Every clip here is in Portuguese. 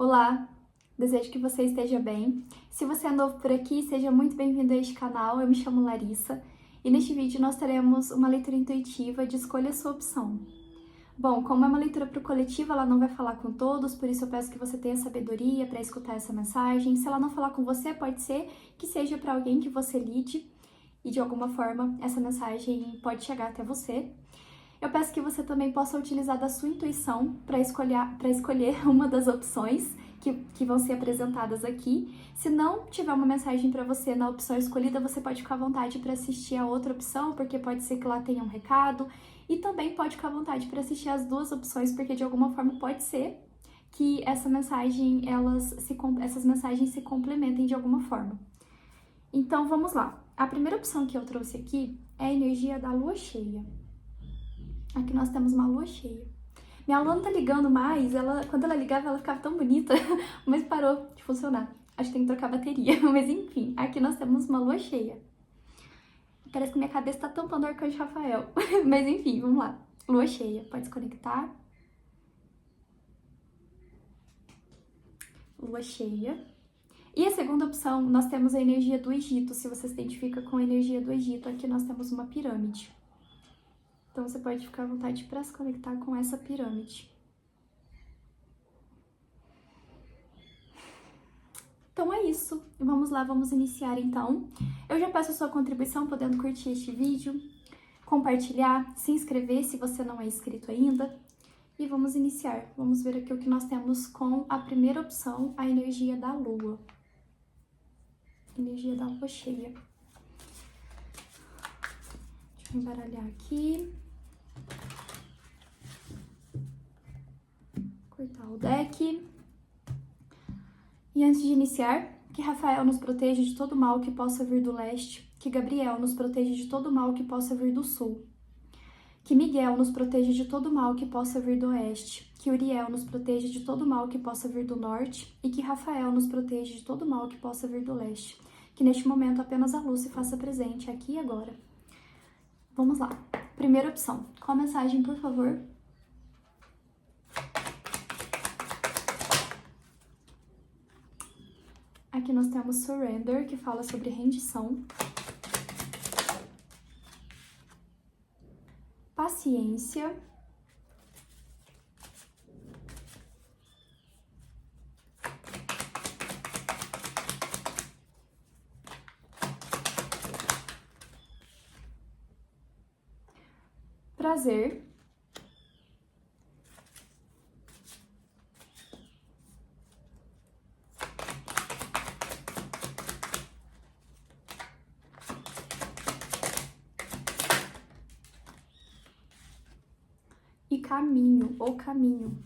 Olá, desejo que você esteja bem. Se você é novo por aqui, seja muito bem-vindo a este canal. Eu me chamo Larissa e neste vídeo nós teremos uma leitura intuitiva de escolha a sua opção. Bom, como é uma leitura para o coletivo, ela não vai falar com todos, por isso eu peço que você tenha sabedoria para escutar essa mensagem. Se ela não falar com você, pode ser que seja para alguém que você lide e de alguma forma essa mensagem pode chegar até você. Eu peço que você também possa utilizar da sua intuição para escolher uma das opções que vão ser apresentadas aqui. Se não tiver uma mensagem para você na opção escolhida, você pode ficar à vontade para assistir a outra opção, porque pode ser que lá tenha um recado. E também pode ficar à vontade para assistir as duas opções, porque de alguma forma pode ser que essas mensagens se complementem de alguma forma. Então vamos lá. A primeira opção que eu trouxe aqui é a energia da lua cheia. Aqui nós temos uma lua cheia. Minha lua não tá ligando mais, quando ela ligava ela ficava tão bonita, mas parou de funcionar. Acho que tem que trocar a bateria, mas enfim, aqui nós temos uma lua cheia. Parece que minha cabeça tá tampando o arcanjo Rafael, mas enfim, vamos lá. Lua cheia, pode se conectar. Lua cheia. E a segunda opção, nós temos a energia do Egito. Se você se identifica com a energia do Egito, aqui nós temos uma pirâmide. Então, você pode ficar à vontade para se conectar com essa pirâmide. Então, é isso. Vamos lá, vamos iniciar então. Eu já peço a sua contribuição, podendo curtir este vídeo, compartilhar, se inscrever se você não é inscrito ainda. E vamos iniciar. Vamos ver aqui o que nós temos com a primeira opção, a energia da lua. Energia da lua cheia. Deixa eu embaralhar aqui. Cortar o deck. E antes de iniciar, que Rafael nos proteja de todo mal que possa vir do leste, que Gabriel nos proteja de todo mal que possa vir do sul, que Miguel nos proteja de todo mal que possa vir do oeste, que Uriel nos proteja de todo mal que possa vir do norte e que Rafael nos proteja de todo mal que possa vir do leste. Que neste momento apenas a luz se faça presente aqui e agora. Vamos lá. Primeira opção. Qual a mensagem, por favor? Aqui nós temos Surrender, que fala sobre rendição. Paciência. Prazer. E caminho, ou caminho.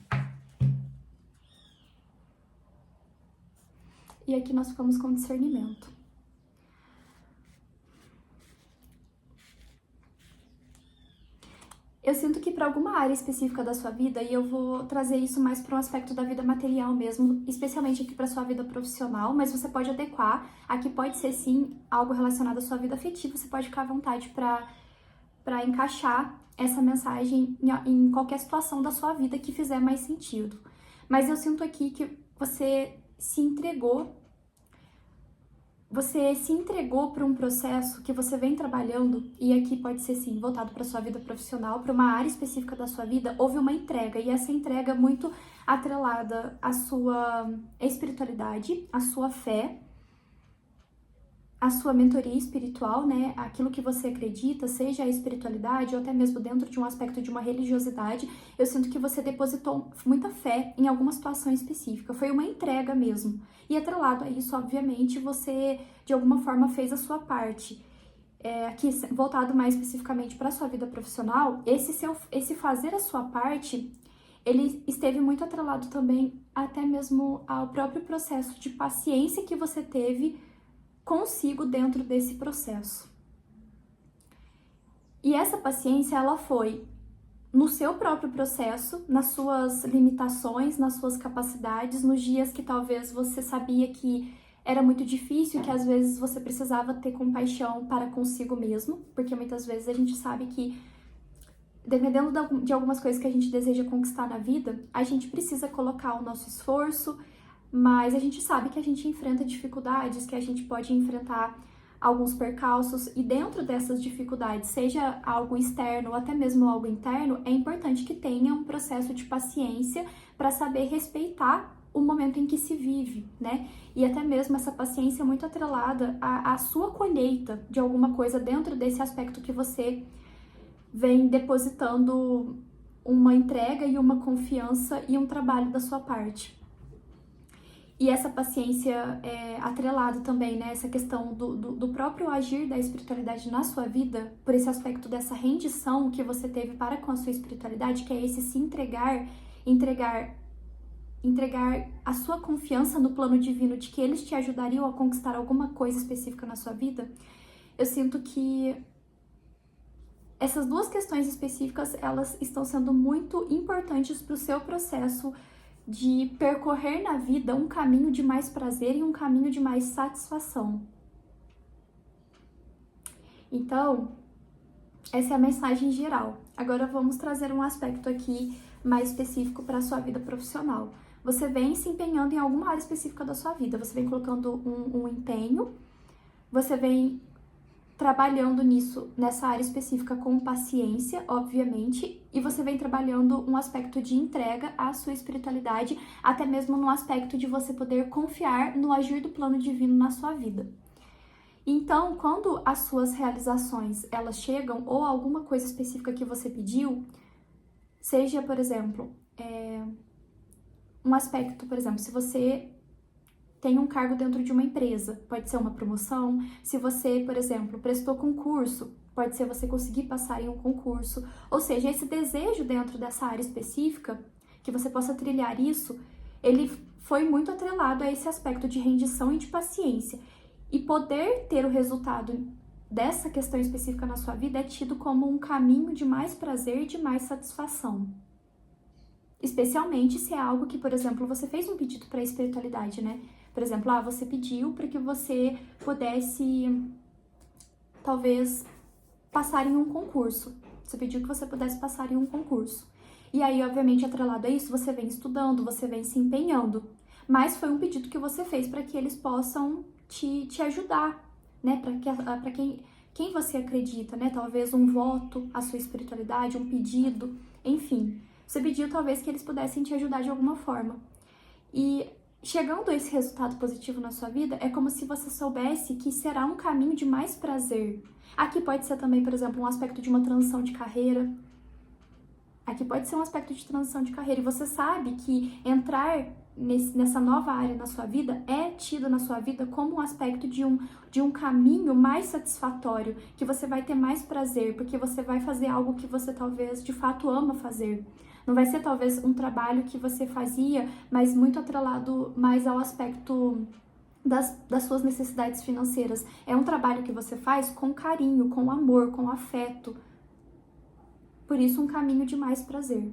E aqui nós ficamos com discernimento. Eu sinto que para alguma área específica da sua vida, e eu vou trazer isso mais para um aspecto da vida material mesmo, especialmente aqui para sua vida profissional, mas você pode adequar. Aqui pode ser sim algo relacionado à sua vida afetiva, você pode ficar à vontade para encaixar essa mensagem em qualquer situação da sua vida que fizer mais sentido. Mas eu sinto aqui que você se entregou para um processo que você vem trabalhando, e aqui pode ser sim voltado para sua vida profissional, para uma área específica da sua vida, houve uma entrega, e essa entrega é muito atrelada à sua espiritualidade, à sua fé, a sua mentoria espiritual, né? Aquilo que você acredita, seja a espiritualidade ou até mesmo dentro de um aspecto de uma religiosidade, eu sinto que você depositou muita fé em alguma situação específica, foi uma entrega mesmo. E atrelado a isso, obviamente, você de alguma forma fez a sua parte. Aqui, voltado mais especificamente para a sua vida profissional, esse fazer a sua parte, ele esteve muito atrelado também até mesmo ao próprio processo de paciência que você teve consigo dentro desse processo. E essa paciência, ela foi no seu próprio processo, nas suas limitações, nas suas capacidades, nos dias que talvez você sabia que era muito difícil, que às vezes você precisava ter compaixão para consigo mesmo, porque muitas vezes a gente sabe que, dependendo de algumas coisas que a gente deseja conquistar na vida, a gente precisa colocar o nosso esforço, mas a gente sabe que a gente enfrenta dificuldades, que a gente pode enfrentar alguns percalços, e dentro dessas dificuldades, seja algo externo ou até mesmo algo interno, é importante que tenha um processo de paciência para saber respeitar o momento em que se vive, né? E até mesmo essa paciência muito atrelada à sua colheita de alguma coisa dentro desse aspecto que você vem depositando uma entrega e uma confiança e um trabalho da sua parte. E essa paciência é atrelada também, né? Essa questão do próprio agir da espiritualidade na sua vida, por esse aspecto dessa rendição que você teve para com a sua espiritualidade, que é esse se entregar a sua confiança no plano divino de que eles te ajudariam a conquistar alguma coisa específica na sua vida. Eu sinto que essas duas questões específicas, elas estão sendo muito importantes para o seu processo de percorrer na vida um caminho de mais prazer e um caminho de mais satisfação. Então, essa é a mensagem geral. Agora vamos trazer um aspecto aqui mais específico para a sua vida profissional. Você vem se empenhando em alguma área específica da sua vida, você vem colocando um empenho, você vem trabalhando nessa área específica com paciência, obviamente, e você vem trabalhando um aspecto de entrega à sua espiritualidade, até mesmo no aspecto de você poder confiar no agir do plano divino na sua vida. Então, quando as suas realizações, elas chegam, ou alguma coisa específica que você pediu, seja, por exemplo, um aspecto, por exemplo, se você tem um cargo dentro de uma empresa, pode ser uma promoção. Se você, por exemplo, prestou concurso, pode ser você conseguir passar em um concurso. Ou seja, esse desejo dentro dessa área específica, que você possa trilhar isso, ele foi muito atrelado a esse aspecto de rendição e de paciência. E poder ter o resultado dessa questão específica na sua vida é tido como um caminho de mais prazer e de mais satisfação. Especialmente se é algo que, por exemplo, você fez um pedido para a espiritualidade, né? Por exemplo, você pediu para que você pudesse, talvez, passar em um concurso. Você pediu que você pudesse passar em um concurso. E aí, obviamente, atrelado a isso, você vem estudando, você vem se empenhando. Mas foi um pedido que você fez para que eles possam te ajudar, né? Para quem você acredita, né? Talvez um voto à sua espiritualidade, um pedido, enfim. Você pediu talvez que eles pudessem te ajudar de alguma forma. E chegando a esse resultado positivo na sua vida, é como se você soubesse que será um caminho de mais prazer. Aqui pode ser também, por exemplo, um aspecto de uma transição de carreira. Aqui pode ser um aspecto de transição de carreira. E você sabe que entrar nessa nova área na sua vida é tido na sua vida como um aspecto de um caminho mais satisfatório, que você vai ter mais prazer, porque você vai fazer algo que você talvez de fato ama fazer. Não vai ser talvez um trabalho que você fazia, mas muito atrelado mais ao aspecto das suas necessidades financeiras. É um trabalho que você faz com carinho, com amor, com afeto. Por isso, um caminho de mais prazer.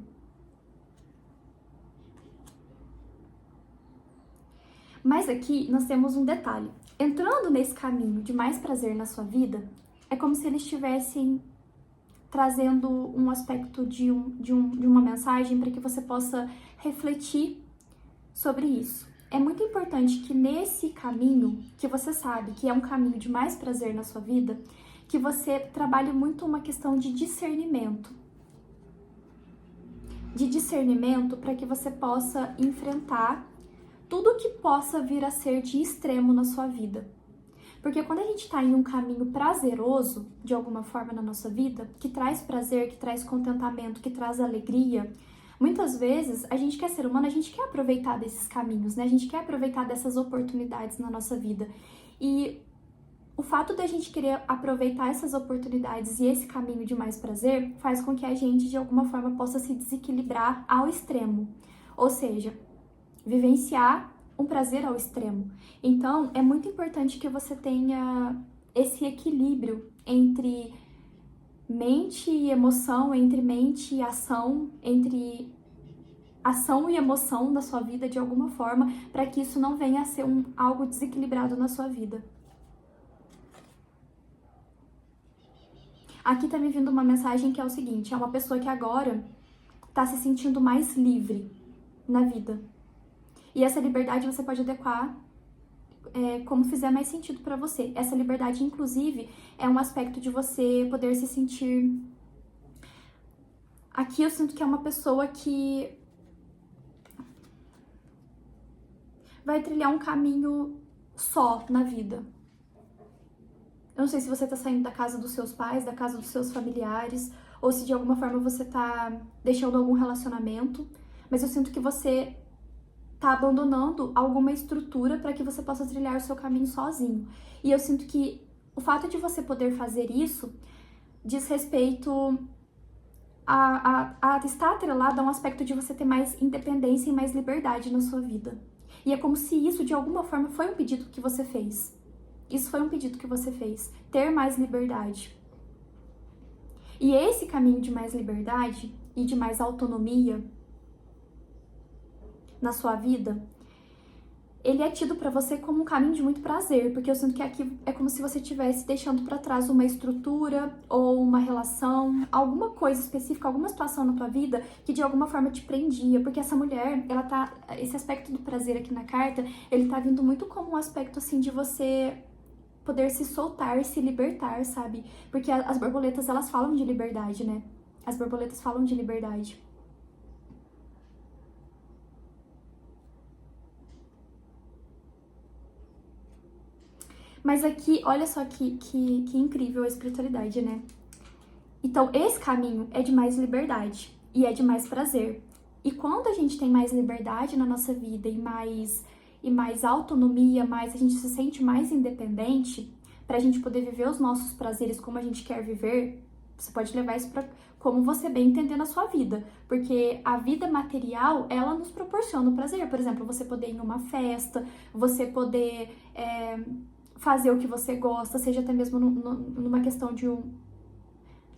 Mas aqui nós temos um detalhe. Entrando nesse caminho de mais prazer na sua vida, é como se eles estivessem trazendo um aspecto de uma mensagem para que você possa refletir sobre isso. É muito importante que nesse caminho, que você sabe que é um caminho de mais prazer na sua vida, que você trabalhe muito uma questão de discernimento. De discernimento para que você possa enfrentar tudo que possa vir a ser de extremo na sua vida. Porque quando a gente está em um caminho prazeroso, de alguma forma na nossa vida, que traz prazer, que traz contentamento, que traz alegria, muitas vezes a gente, que é ser humano, a gente quer aproveitar desses caminhos, né? A gente quer aproveitar dessas oportunidades na nossa vida. E o fato da gente querer aproveitar essas oportunidades e esse caminho de mais prazer faz com que a gente, de alguma forma, possa se desequilibrar ao extremo. Ou seja, vivenciar um prazer ao extremo. Então, é muito importante que você tenha esse equilíbrio entre mente e emoção, entre mente e ação, entre ação e emoção da sua vida de alguma forma, para que isso não venha a ser algo desequilibrado na sua vida. Aqui tá me vindo uma mensagem que é o seguinte: é uma pessoa que agora tá se sentindo mais livre na vida. E essa liberdade você pode adequar como fizer mais sentido pra você. Essa liberdade, inclusive, é um aspecto de você poder se sentir... Aqui eu sinto que é uma pessoa que vai trilhar um caminho só na vida. Eu não sei se você tá saindo da casa dos seus pais, da casa dos seus familiares, ou se de alguma forma você tá deixando algum relacionamento, mas eu sinto que você tá abandonando alguma estrutura para que você possa trilhar o seu caminho sozinho. E eu sinto que o fato de você poder fazer isso diz respeito a estar atrelado a um aspecto de você ter mais independência e mais liberdade na sua vida. E é como se isso, de alguma forma, foi um pedido que você fez. Isso foi um pedido que você fez. Ter mais liberdade. E esse caminho de mais liberdade e de mais autonomia na sua vida, ele é tido pra você como um caminho de muito prazer, porque eu sinto que aqui é como se você estivesse deixando pra trás uma estrutura ou uma relação, alguma coisa específica, alguma situação na tua vida que de alguma forma te prendia, porque essa mulher, ela tá, esse aspecto do prazer aqui na carta, ele tá vindo muito como um aspecto assim de você poder se soltar, se libertar, sabe? Porque as borboletas, elas falam de liberdade, né? As borboletas falam de liberdade. Mas aqui, olha só que incrível a espiritualidade, né? Então, esse caminho é de mais liberdade e é de mais prazer. E quando a gente tem mais liberdade na nossa vida e mais autonomia, mais a gente se sente mais independente, pra gente poder viver os nossos prazeres como a gente quer viver, você pode levar isso pra como você bem entender na sua vida. Porque a vida material, ela nos proporciona o prazer. Por exemplo, você poder ir em uma festa, você poder fazer o que você gosta, seja até mesmo numa questão de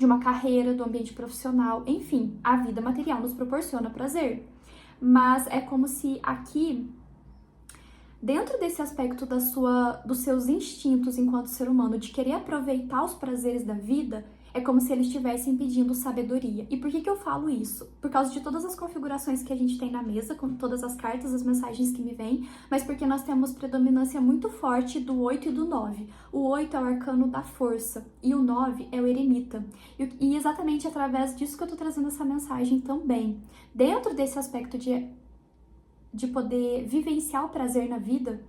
uma carreira, do ambiente profissional, enfim, a vida material nos proporciona prazer. Mas é como se aqui, dentro desse aspecto dos seus instintos enquanto ser humano, de querer aproveitar os prazeres da vida, é como se eles estivessem pedindo sabedoria. E por que eu falo isso? Por causa de todas as configurações que a gente tem na mesa, com todas as cartas, as mensagens que me vêm, mas porque nós temos predominância muito forte do 8 e do 9. O 8 é o arcano da força e o 9 é o eremita. E exatamente através disso que eu tô trazendo essa mensagem também. Dentro desse aspecto de poder vivenciar o prazer na vida,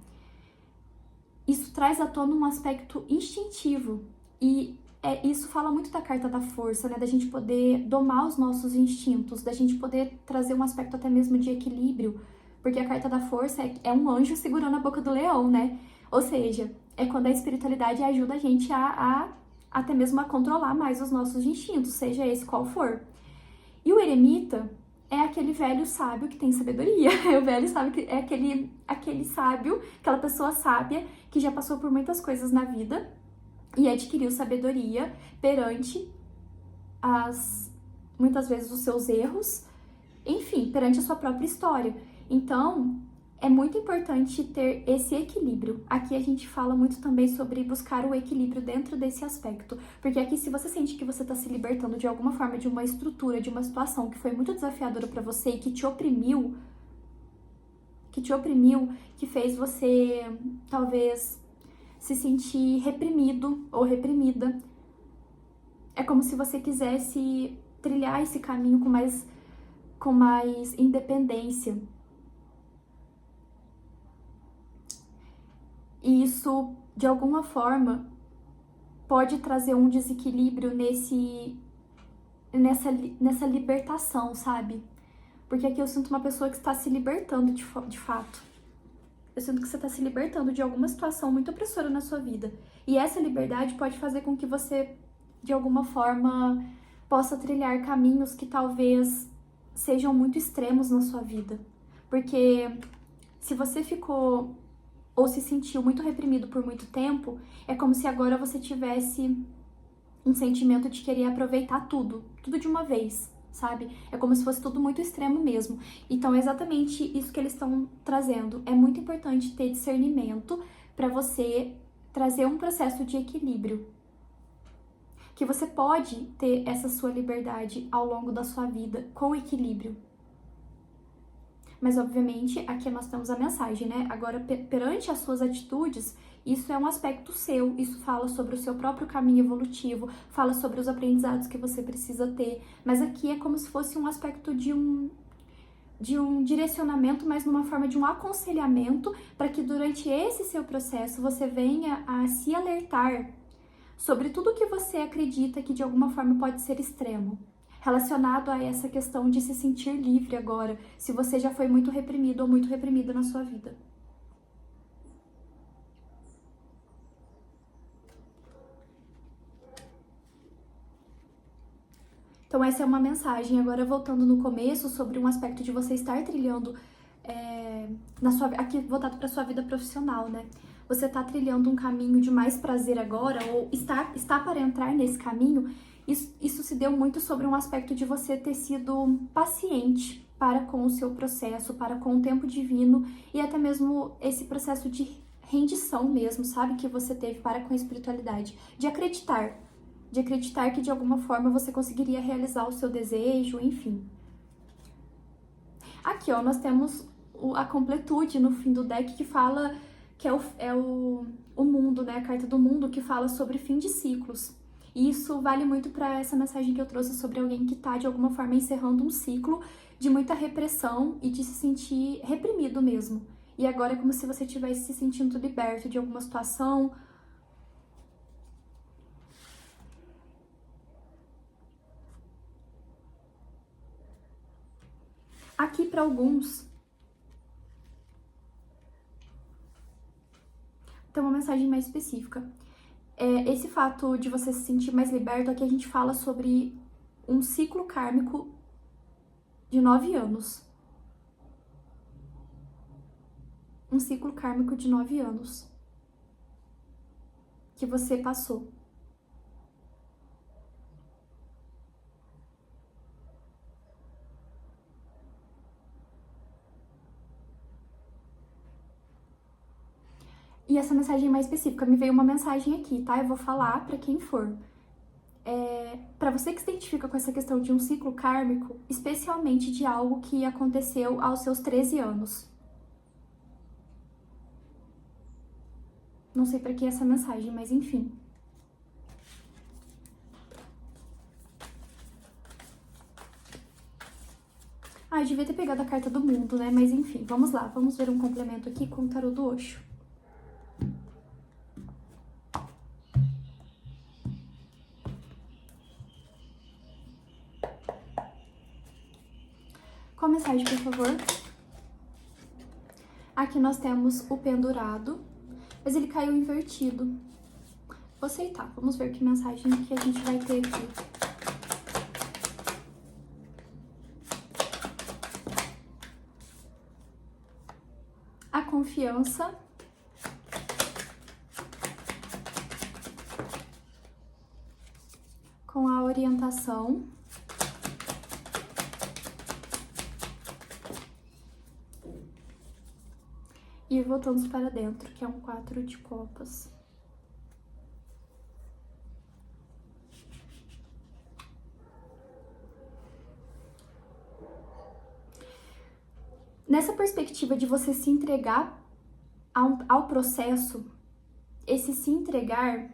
isso traz à tona um aspecto instintivo. E isso fala muito da carta da força, né? Da gente poder domar os nossos instintos, da gente poder trazer um aspecto até mesmo de equilíbrio, porque a carta da força é um anjo segurando a boca do leão, né? Ou seja, é quando a espiritualidade ajuda a gente a até mesmo a controlar mais os nossos instintos, seja esse qual for. E o eremita é aquele velho sábio que tem sabedoria. O velho sábio que é aquele sábio, aquela pessoa sábia que já passou por muitas coisas na vida e adquiriu sabedoria perante muitas vezes os seus erros, enfim, perante a sua própria história. Então, é muito importante ter esse equilíbrio. Aqui a gente fala muito também sobre buscar o equilíbrio dentro desse aspecto, porque aqui se você sente que você está se libertando de alguma forma de uma estrutura, de uma situação que foi muito desafiadora para você e que te oprimiu, que fez você talvez se sentir reprimido ou reprimida, é como se você quisesse trilhar esse caminho com mais independência. E isso, de alguma forma, pode trazer um desequilíbrio nessa libertação, sabe? Porque aqui eu sinto uma pessoa que está se libertando de fato. Eu sinto que você está se libertando de alguma situação muito opressora na sua vida. E essa liberdade pode fazer com que você, de alguma forma, possa trilhar caminhos que talvez sejam muito extremos na sua vida. Porque se você ficou ou se sentiu muito reprimido por muito tempo, é como se agora você tivesse um sentimento de querer aproveitar tudo de uma vez, sabe? É como se fosse tudo muito extremo mesmo. Então é exatamente isso que eles estão trazendo. É muito importante ter discernimento para você trazer um processo de equilíbrio. Que você pode ter essa sua liberdade ao longo da sua vida com equilíbrio. Mas, obviamente, aqui nós temos a mensagem, né? Agora, perante as suas atitudes, isso é um aspecto seu, isso fala sobre o seu próprio caminho evolutivo, fala sobre os aprendizados que você precisa ter, mas aqui é como se fosse um aspecto de um direcionamento, mas numa forma de um aconselhamento, para que durante esse seu processo você venha a se alertar sobre tudo que você acredita que de alguma forma pode ser extremo, relacionado a essa questão de se sentir livre agora, se você já foi muito reprimido ou muito reprimida na sua vida. Então essa é uma mensagem, agora voltando no começo, sobre um aspecto de você estar trilhando, aqui voltado para sua vida profissional, né? Você tá trilhando um caminho de mais prazer agora, ou está para entrar nesse caminho, isso se deu muito sobre um aspecto de você ter sido paciente para com o seu processo, para com o tempo divino, e até mesmo esse processo de rendição mesmo, sabe? Que você teve para com a espiritualidade, de acreditar que de alguma forma você conseguiria realizar o seu desejo, enfim. Aqui, ó, nós temos a completude no fim do deck, que fala que é o mundo, né? A carta do mundo, que fala sobre fim de ciclos. E isso vale muito para essa mensagem que eu trouxe sobre alguém que tá, de alguma forma, encerrando um ciclo de muita repressão e de se sentir reprimido mesmo. E agora é como se você estivesse se sentindo liberto de alguma situação. Aqui, para alguns, tem uma mensagem mais específica. Esse fato de você se sentir mais liberto, aqui a gente fala sobre um ciclo kármico de 9 anos. Um ciclo kármico de 9 anos que você passou. E essa mensagem mais específica, me veio uma mensagem aqui, tá? Eu vou falar pra quem for. Pra você que se identifica com essa questão de um ciclo kármico, especialmente de algo que aconteceu aos seus 13 anos. Não sei pra que essa mensagem, mas enfim. Ah, eu devia ter pegado a carta do mundo, né? Mas enfim, vamos lá. Vamos ver um complemento aqui com o tarô do Osho. Qual mensagem, por favor? Aqui nós temos o pendurado, mas ele caiu invertido. Vou aceitar. Vamos ver que mensagem que a gente vai ter aqui. A confiança. Com a orientação. E voltamos para dentro, que é um 4 de copas. Nessa perspectiva de você se entregar ao processo, esse se entregar,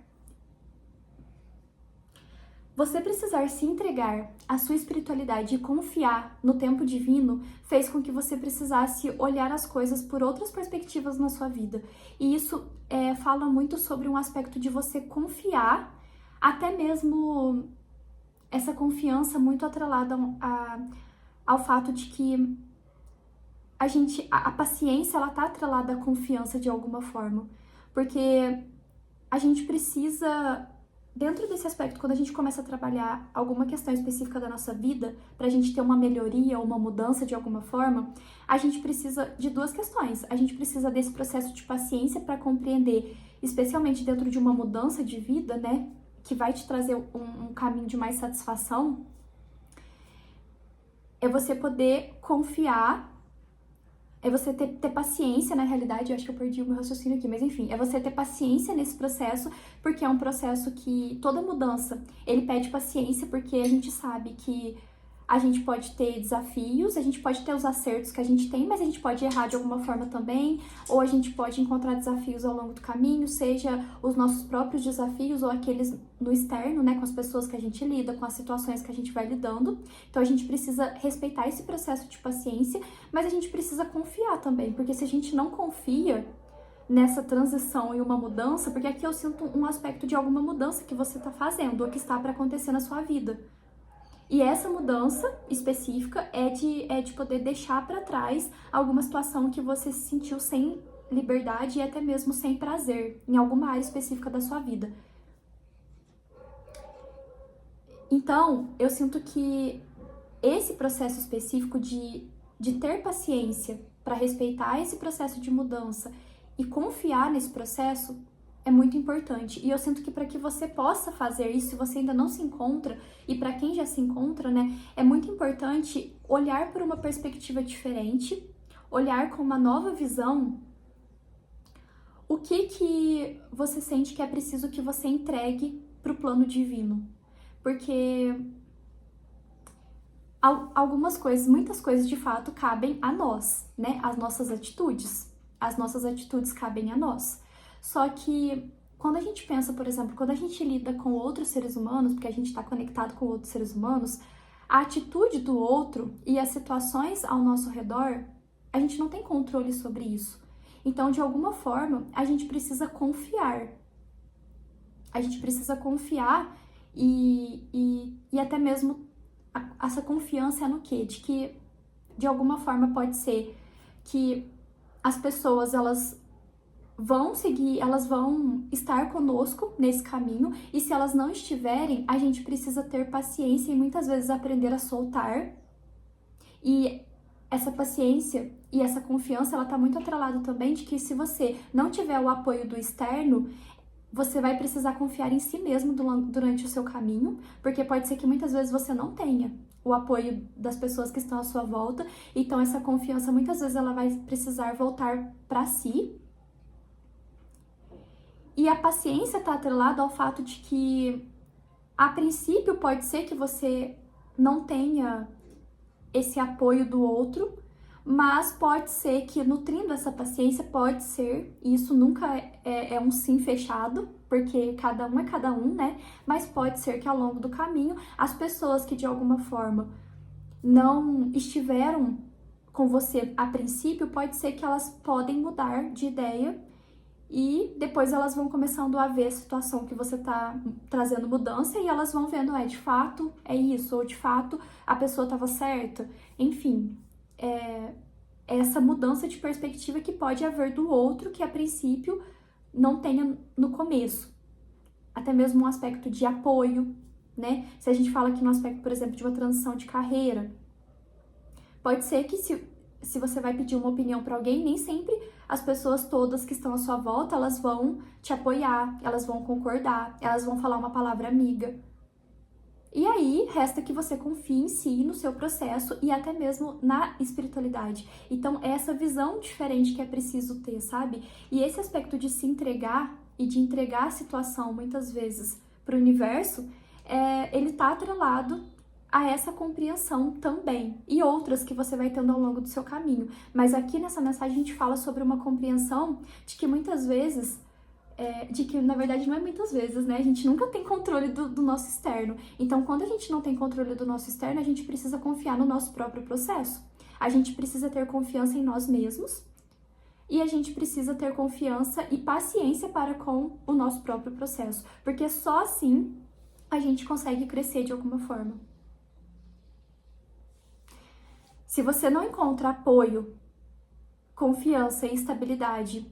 você precisar se entregar à sua espiritualidade e confiar no tempo divino fez com que você precisasse olhar as coisas por outras perspectivas na sua vida. E isso fala muito sobre um aspecto de você confiar, até mesmo essa confiança muito atrelada ao fato de que a paciência, ela tá atrelada à confiança de alguma forma. Porque a gente precisa, dentro desse aspecto, quando a gente começa a trabalhar alguma questão específica da nossa vida, pra gente ter uma melhoria ou uma mudança de alguma forma, a gente precisa de duas questões. A gente precisa desse processo de paciência para compreender, especialmente dentro de uma mudança de vida, né, que vai te trazer um caminho de mais satisfação, é você poder confiar, é você ter paciência, na realidade, eu acho que eu perdi o meu raciocínio aqui, mas enfim, é você ter paciência nesse processo, porque é um processo que toda mudança, ele pede paciência, porque a gente sabe que A gente pode ter desafios, a gente pode ter os acertos que a gente tem, mas a gente pode errar de alguma forma também, ou a gente pode encontrar desafios ao longo do caminho, seja os nossos próprios desafios ou aqueles no externo, né, com as pessoas que a gente lida, com as situações que a gente vai lidando. Então a gente precisa respeitar esse processo de paciência, mas a gente precisa confiar também, porque se a gente não confia nessa transição e uma mudança, porque aqui eu sinto um aspecto de alguma mudança que você está fazendo ou que está para acontecer na sua vida. E essa mudança específica é de poder deixar para trás alguma situação que você se sentiu sem liberdade e até mesmo sem prazer em alguma área específica da sua vida. Então, eu sinto que esse processo específico de ter paciência para respeitar esse processo de mudança e confiar nesse processo é muito importante. E eu sinto que para que você possa fazer isso, se você ainda não se encontra, e para quem já se encontra, né, é muito importante olhar por uma perspectiva diferente, olhar com uma nova visão o que você sente que é preciso que você entregue para o plano divino. Porque algumas coisas, muitas coisas de fato cabem a nós, né? As nossas atitudes cabem a nós. Só que quando a gente pensa, por exemplo, quando a gente lida com outros seres humanos, porque a gente está conectado com outros seres humanos, a atitude do outro e as situações ao nosso redor, a gente não tem controle sobre isso. Então, de alguma forma, a gente precisa confiar. A gente precisa confiar e até mesmo essa confiança é no quê? De que, de alguma forma, pode ser que as pessoas, elas vão seguir, elas vão estar conosco nesse caminho, e se elas não estiverem, a gente precisa ter paciência e muitas vezes aprender a soltar. E essa paciência e essa confiança, ela tá muito atrelada também de que se você não tiver o apoio do externo, você vai precisar confiar em si mesmo durante o seu caminho, porque pode ser que muitas vezes você não tenha o apoio das pessoas que estão à sua volta, então essa confiança muitas vezes ela vai precisar voltar para si. E a paciência está atrelada ao fato de que, a princípio, pode ser que você não tenha esse apoio do outro, mas pode ser que, nutrindo essa paciência, pode ser, e isso nunca é um sim fechado, porque cada um é cada um, né? Mas pode ser que ao longo do caminho, as pessoas que de alguma forma não estiveram com você a princípio, pode ser que elas podem mudar de ideia e depois elas vão começando a ver a situação que você tá trazendo mudança e elas vão vendo, de fato é isso, ou de fato a pessoa estava certa. Enfim, é essa mudança de perspectiva que pode haver do outro que a princípio não tenha no começo. Até mesmo um aspecto de apoio, né? Se a gente fala aqui no aspecto, por exemplo, de uma transição de carreira, pode ser que se você vai pedir uma opinião para alguém, nem sempre as pessoas todas que estão à sua volta, elas vão te apoiar, elas vão concordar, elas vão falar uma palavra amiga. E aí, resta que você confie em si, no seu processo e até mesmo na espiritualidade. Então, é essa visão diferente que é preciso ter, sabe? E esse aspecto de se entregar e de entregar a situação, muitas vezes, para o universo, ele tá atrelado a essa compreensão também, e outras que você vai tendo ao longo do seu caminho. Mas aqui nessa mensagem a gente fala sobre uma compreensão de que muitas vezes, de que na verdade não é muitas vezes, né? A gente nunca tem controle do nosso externo. Então, quando a gente não tem controle do nosso externo, a gente precisa confiar no nosso próprio processo. A gente precisa ter confiança em nós mesmos e a gente precisa ter confiança e paciência para com o nosso próprio processo, porque só assim a gente consegue crescer de alguma forma. Se você não encontra apoio, confiança e estabilidade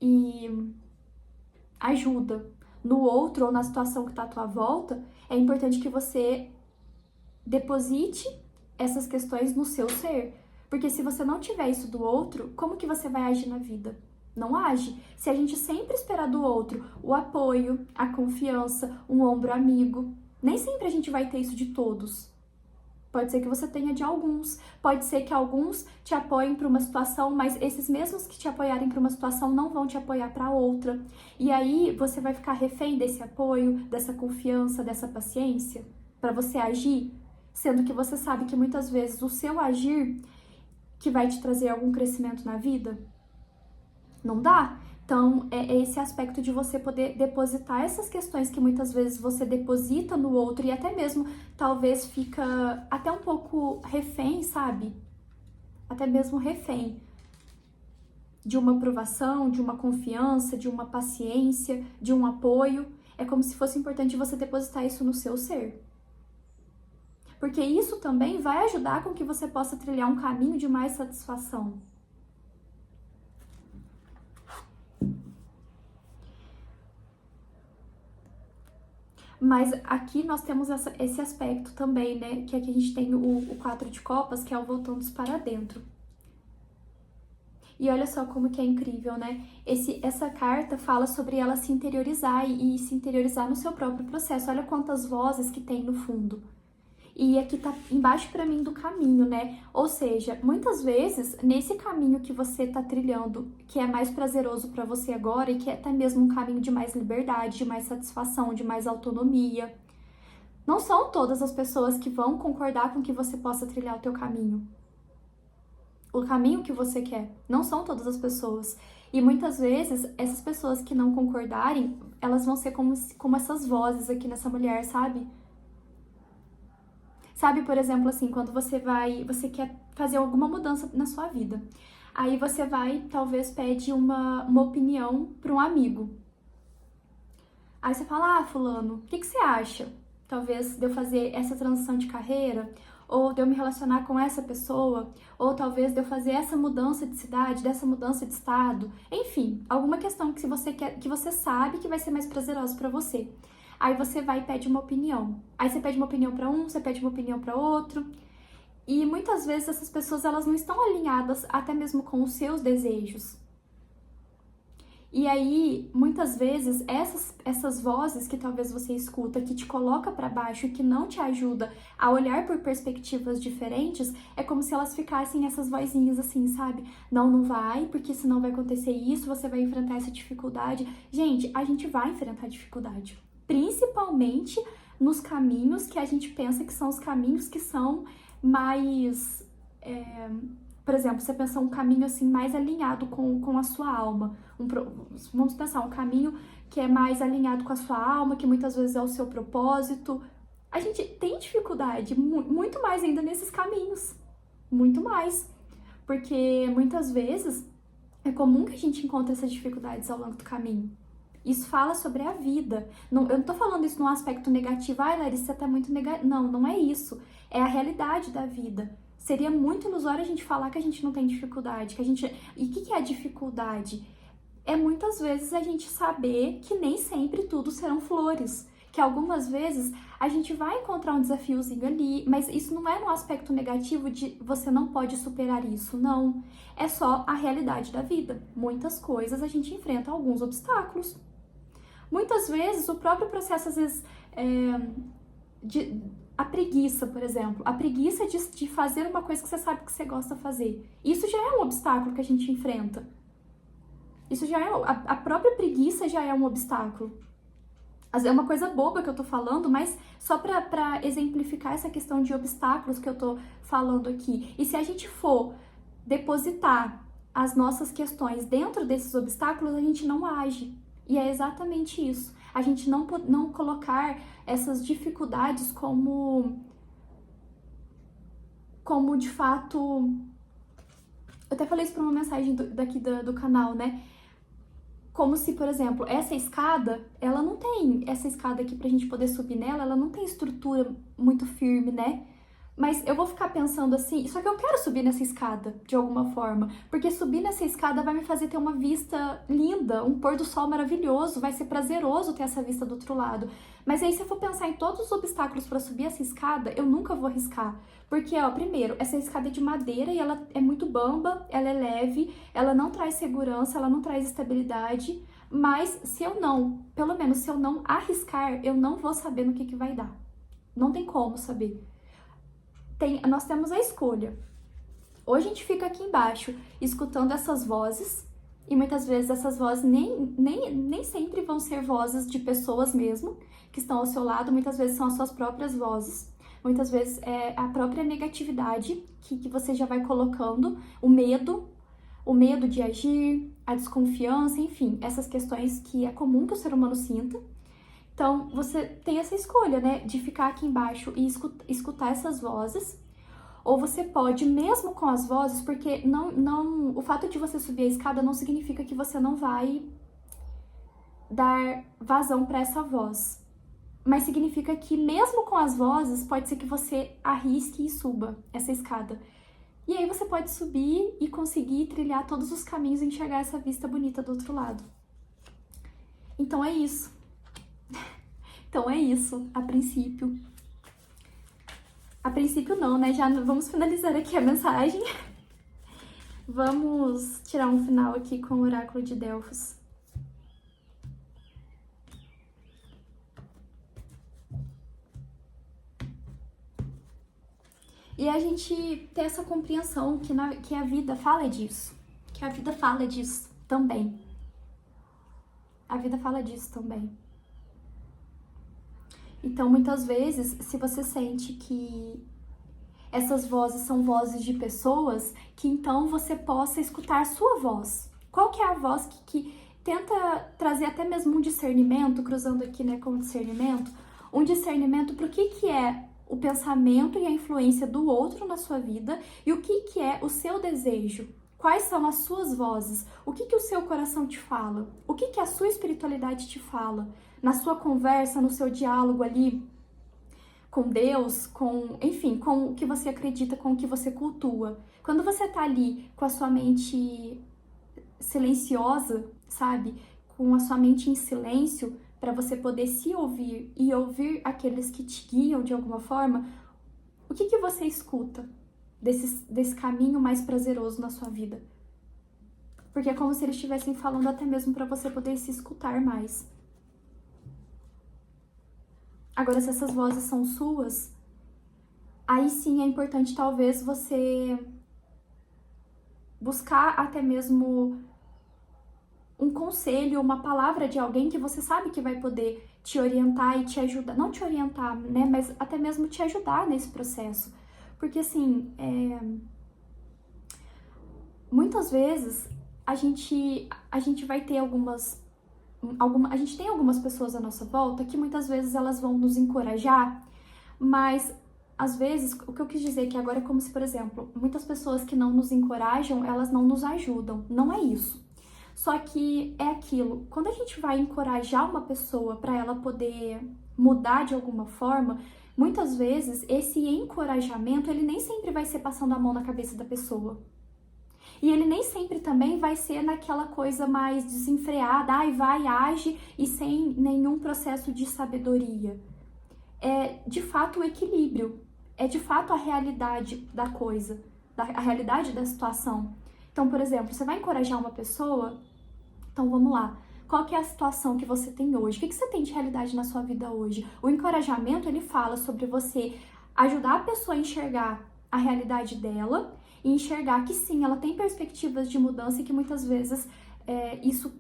e ajuda no outro ou na situação que está à tua volta, é importante que você deposite essas questões no seu ser. Porque se você não tiver isso do outro, como que você vai agir na vida? Não age. Se a gente sempre esperar do outro o apoio, a confiança, um ombro amigo, nem sempre a gente vai ter isso de todos. Pode ser que você tenha de alguns, pode ser que alguns te apoiem para uma situação, mas esses mesmos que te apoiarem para uma situação não vão te apoiar para outra. E aí você vai ficar refém desse apoio, dessa confiança, dessa paciência para você agir sendo que você sabe que muitas vezes o seu agir que vai te trazer algum crescimento na vida? Não dá. Então, é esse aspecto de você poder depositar essas questões que muitas vezes você deposita no outro e até mesmo, talvez, fica até um pouco refém, sabe? Até mesmo refém de uma aprovação, de uma confiança, de uma paciência, de um apoio. É como se fosse importante você depositar isso no seu ser. Porque isso também vai ajudar com que você possa trilhar um caminho de mais satisfação. Mas aqui nós temos esse aspecto também, né? Que aqui a gente tem o 4 de copas, que é o voltando para dentro. E olha só como que é incrível, né? Essa carta fala sobre ela se interiorizar e se interiorizar no seu próprio processo. Olha quantas vozes que tem no fundo. E aqui tá embaixo para mim do caminho, né? Ou seja, muitas vezes, nesse caminho que você tá trilhando, que é mais prazeroso para você agora e que é até mesmo um caminho de mais liberdade, de mais satisfação, de mais autonomia, não são todas as pessoas que vão concordar com que você possa trilhar o teu caminho. O caminho que você quer. Não são todas as pessoas. E muitas vezes, essas pessoas que não concordarem, elas vão ser como essas vozes aqui nessa mulher, sabe? Sabe, por exemplo, assim, quando você quer fazer alguma mudança na sua vida. Aí você vai, talvez, pede uma opinião para um amigo. Aí você fala, fulano, o que você acha? Talvez de eu fazer essa transição de carreira, ou de eu me relacionar com essa pessoa, ou talvez de eu fazer essa mudança de cidade, dessa mudança de estado. Enfim, alguma questão que você quer, que você sabe que vai ser mais prazerosa para você. Aí você vai e pede uma opinião. Aí você pede uma opinião para um, você pede uma opinião para outro. E muitas vezes essas pessoas, elas não estão alinhadas até mesmo com os seus desejos. E aí, muitas vezes, essas vozes que talvez você escuta, que te coloca para baixo e que não te ajuda a olhar por perspectivas diferentes, é como se elas ficassem essas vozinhas assim, sabe? Não, não vai, porque senão vai acontecer isso, você vai enfrentar essa dificuldade. Gente, a gente vai enfrentar dificuldade. Principalmente nos caminhos que a gente pensa que são os caminhos que são mais... Por exemplo, você pensar um caminho assim mais alinhado com a sua alma. Vamos pensar um caminho que é mais alinhado com a sua alma, que muitas vezes é o seu propósito. A gente tem dificuldade, muito mais ainda nesses caminhos. Muito mais. Porque muitas vezes é comum que a gente encontre essas dificuldades ao longo do caminho. Isso fala sobre a vida. Não, eu não tô falando isso num aspecto negativo. Ai, Larissa, você tá muito negativa. Não, não é isso. É a realidade da vida. Seria muito ilusório a gente falar que a gente não tem dificuldade, que a gente... E o que é a dificuldade? É muitas vezes a gente saber que nem sempre tudo serão flores, que algumas vezes a gente vai encontrar um desafiozinho ali, mas isso não é no aspecto negativo de você não pode superar isso, não. É só a realidade da vida. Muitas coisas a gente enfrenta alguns obstáculos. Muitas vezes o próprio processo, às vezes, a preguiça, por exemplo. A preguiça de fazer uma coisa que você sabe que você gosta de fazer. Isso já é um obstáculo que a gente enfrenta. Isso já é... A própria preguiça já é um obstáculo. É uma coisa boba que eu tô falando, mas só pra exemplificar essa questão de obstáculos que eu tô falando aqui. E se a gente for depositar as nossas questões dentro desses obstáculos, a gente não age. E é exatamente isso. A gente não colocar essas dificuldades como de fato... Eu até falei isso para uma mensagem daqui do canal, né? Como se, por exemplo, essa escada, ela não tem... Essa escada aqui pra gente poder subir nela, ela não tem estrutura muito firme, né? Mas eu vou ficar pensando assim, só que eu quero subir nessa escada, de alguma forma. Porque subir nessa escada vai me fazer ter uma vista linda, um pôr do sol maravilhoso, vai ser prazeroso ter essa vista do outro lado. Mas aí se eu for pensar em todos os obstáculos para subir essa escada, eu nunca vou arriscar. Porque, primeiro, essa escada é de madeira e ela é muito bamba, ela é leve, ela não traz segurança, ela não traz estabilidade. Mas se eu não, pelo menos se eu não arriscar, eu não vou saber no que vai dar. Não tem como saber. Nós temos a escolha. Ou a gente fica aqui embaixo escutando essas vozes, e muitas vezes essas vozes nem sempre vão ser vozes de pessoas mesmo, que estão ao seu lado, muitas vezes são as suas próprias vozes. Muitas vezes é a própria negatividade que você já vai colocando, o medo de agir, a desconfiança, enfim, essas questões que é comum que o ser humano sinta. Então, você tem essa escolha, né, de ficar aqui embaixo e escutar essas vozes, ou você pode, mesmo com as vozes, porque o fato de você subir a escada não significa que você não vai dar vazão para essa voz, mas significa que mesmo com as vozes, pode ser que você arrisque e suba essa escada. E aí você pode subir e conseguir trilhar todos os caminhos e enxergar essa vista bonita do outro lado. Então é isso. Então é isso, a princípio. A princípio não, né? Já vamos finalizar aqui a mensagem. Vamos tirar um final aqui com o oráculo de Delfos. E a gente ter essa compreensão que a vida fala disso. Que a vida fala disso também. A vida fala disso também. Então, muitas vezes, se você sente que essas vozes são vozes de pessoas, que então você possa escutar a sua voz. Qual que é a voz que tenta trazer até mesmo um discernimento, cruzando aqui, né, com o discernimento, um discernimento para o que é o pensamento e a influência do outro na sua vida e o que é o seu desejo. Quais são as suas vozes? O que o seu coração te fala? O que a sua espiritualidade te fala? Na sua conversa, no seu diálogo ali com Deus, enfim, com o que você acredita, com o que você cultua. Quando você tá ali com a sua mente silenciosa, sabe? Com a sua mente em silêncio, para você poder se ouvir e ouvir aqueles que te guiam de alguma forma, o que você escuta desse caminho mais prazeroso na sua vida? Porque é como se eles estivessem falando até mesmo para você poder se escutar mais. Agora, se essas vozes são suas, aí sim é importante talvez você buscar até mesmo um conselho, uma palavra de alguém que você sabe que vai poder te orientar e te ajudar, não te orientar, né, mas até mesmo te ajudar nesse processo. Porque assim, muitas vezes a gente vai ter a gente tem algumas pessoas à nossa volta que muitas vezes elas vão nos encorajar, mas às vezes, o que eu quis dizer é que agora é como se, por exemplo, muitas pessoas que não nos encorajam, elas não nos ajudam, não é isso. Só que é aquilo, quando a gente vai encorajar uma pessoa para ela poder mudar de alguma forma, muitas vezes esse encorajamento, ele nem sempre vai ser passando a mão na cabeça da pessoa. E ele nem sempre também vai ser naquela coisa mais desenfreada, vai, age, e sem nenhum processo de sabedoria. É de fato o equilíbrio, é de fato a realidade da coisa, a realidade da situação. Então, por exemplo, você vai encorajar uma pessoa, então vamos lá. Qual que é a situação que você tem hoje? O que você tem de realidade na sua vida hoje? O encorajamento, ele fala sobre você ajudar a pessoa a enxergar a realidade dela e enxergar que sim, ela tem perspectivas de mudança e que muitas vezes isso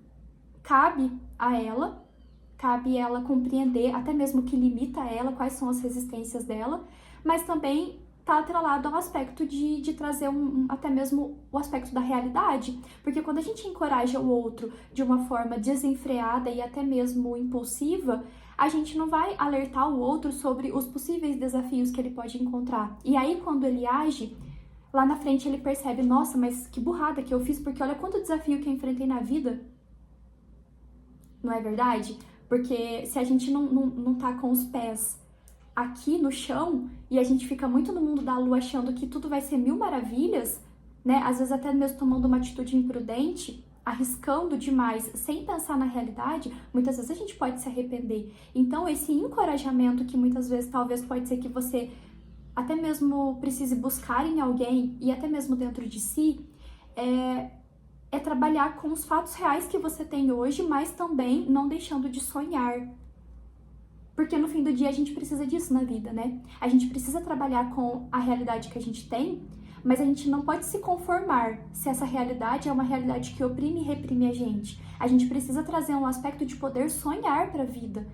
cabe ela compreender, até mesmo que limita ela, quais são as resistências dela, mas também está atrelado ao aspecto de trazer até mesmo o aspecto da realidade, porque quando a gente encoraja o outro de uma forma desenfreada e até mesmo impulsiva, a gente não vai alertar o outro sobre os possíveis desafios que ele pode encontrar. E aí, quando ele age, lá na frente ele percebe, nossa, mas que burrada que eu fiz, porque olha quanto desafio que eu enfrentei na vida. Não é verdade? Porque se a gente não tá com os pés aqui no chão e a gente fica muito no mundo da lua achando que tudo vai ser mil maravilhas, né? Às vezes até mesmo tomando uma atitude imprudente, arriscando demais, sem pensar na realidade, muitas vezes a gente pode se arrepender. Então esse encorajamento que muitas vezes talvez pode ser que você até mesmo precise buscar em alguém e até mesmo dentro de si, é trabalhar com os fatos reais que você tem hoje, mas também não deixando de sonhar. Porque no fim do dia a gente precisa disso na vida, né? A gente precisa trabalhar com a realidade que a gente tem, mas a gente não pode se conformar se essa realidade é uma realidade que oprime e reprime a gente. A gente precisa trazer um aspecto de poder sonhar para a vida.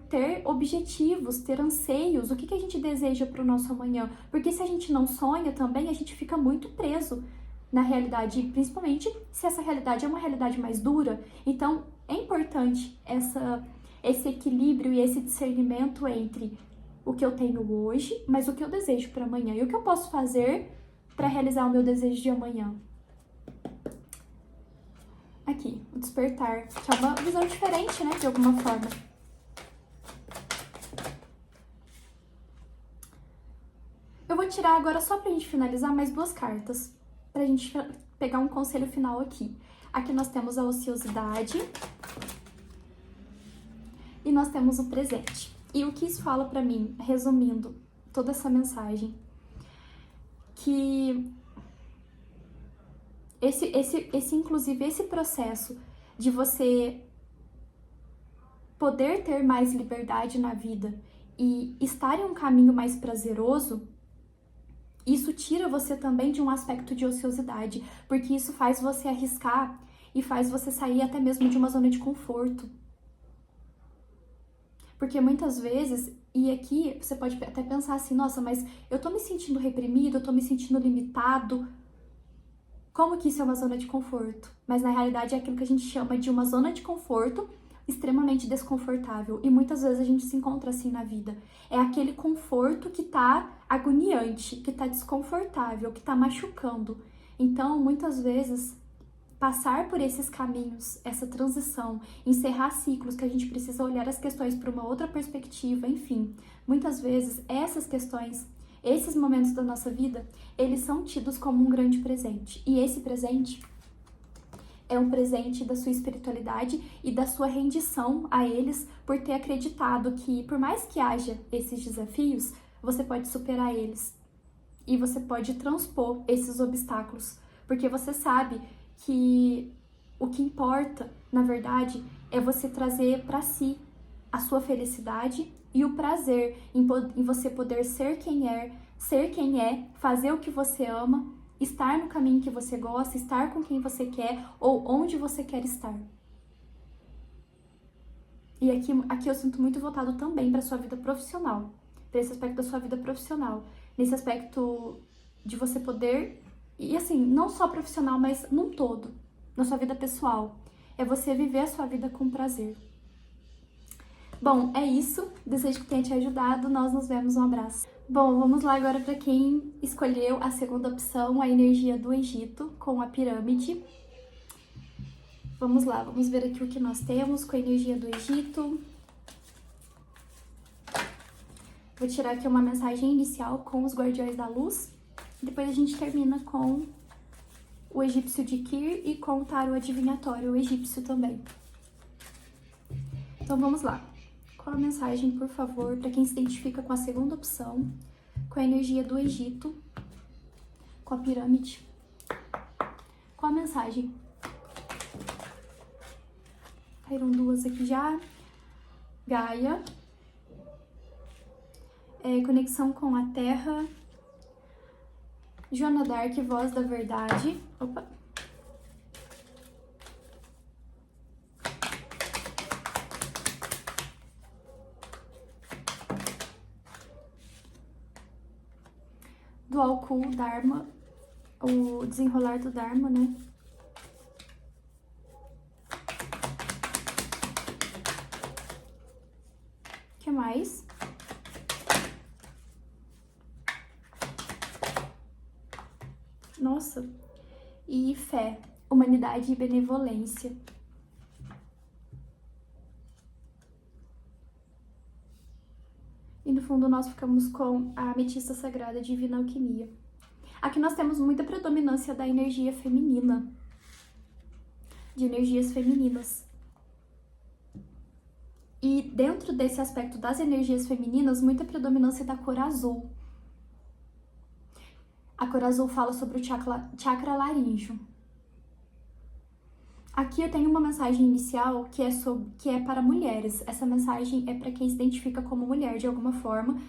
ter objetivos, ter anseios, o que a gente deseja para o nosso amanhã. Porque se a gente não sonha também, a gente fica muito preso na realidade, principalmente se essa realidade é uma realidade mais dura. Então, é importante esse equilíbrio e esse discernimento entre o que eu tenho hoje, mas o que eu desejo para amanhã e o que eu posso fazer para realizar o meu desejo de amanhã. Aqui, o despertar, que é uma visão diferente, né, de alguma forma. Eu vou tirar agora, só pra gente finalizar, mais 2 cartas, pra gente pegar um conselho final aqui. Aqui nós temos a ociosidade e nós temos o presente. E o que isso fala pra mim, resumindo toda essa mensagem, que inclusive esse processo de você poder ter mais liberdade na vida e estar em um caminho mais prazeroso, isso tira você também de um aspecto de ociosidade, porque isso faz você arriscar e faz você sair até mesmo de uma zona de conforto. Porque muitas vezes, e aqui você pode até pensar assim, nossa, mas eu tô me sentindo reprimido, eu tô me sentindo limitado. Como que isso é uma zona de conforto? Mas na realidade é aquilo que a gente chama de uma zona de conforto extremamente desconfortável. E muitas vezes a gente se encontra assim na vida. É aquele conforto que tá agoniante, que tá desconfortável, que tá machucando. Então, muitas vezes, passar por esses caminhos, essa transição, encerrar ciclos que a gente precisa olhar as questões por uma outra perspectiva, enfim. Muitas vezes, essas questões, esses momentos da nossa vida, eles são tidos como um grande presente. E esse presente é um presente da sua espiritualidade e da sua rendição a eles por ter acreditado que, por mais que haja esses desafios, você pode superar eles. E você pode transpor esses obstáculos. Porque você sabe que o que importa, na verdade, é você trazer para si a sua felicidade e o prazer em você poder ser quem é, fazer o que você ama, estar no caminho que você gosta, estar com quem você quer ou onde você quer estar. E aqui eu sinto muito voltado também para sua vida profissional, para esse aspecto da sua vida profissional, nesse aspecto de você poder, e assim, não só profissional, mas num todo, na sua vida pessoal, é você viver a sua vida com prazer. Bom, é isso. Desejo que tenha te ajudado. Nós nos vemos. Um abraço. Bom, vamos lá agora para quem escolheu a segunda opção, a energia do Egito, com a pirâmide. Vamos lá, vamos ver aqui o que nós temos com a energia do Egito. Vou tirar aqui uma mensagem inicial com os Guardiões da Luz. Depois a gente termina com o egípcio de Kir e com o tarô adivinhatório, o egípcio também. Então vamos lá. Qual a mensagem, por favor, para quem se identifica com a segunda opção, com a energia do Egito, com a pirâmide? Qual a mensagem? Caíram 2 aqui já. Gaia. Conexão com a Terra. Joana Dark, voz da verdade. Opa! Dual Cool, Dharma, o desenrolar do Dharma, né? O que mais? Nossa! E fé, humanidade e benevolência. E no fundo nós ficamos com a ametista sagrada Divina Alquimia. Aqui nós temos muita predominância da energia feminina, de energias femininas. E dentro desse aspecto das energias femininas, muita predominância da cor azul. A cor azul fala sobre o chakra laríngeo. Aqui eu tenho uma mensagem inicial que é para mulheres. Essa mensagem é para quem se identifica como mulher de alguma forma,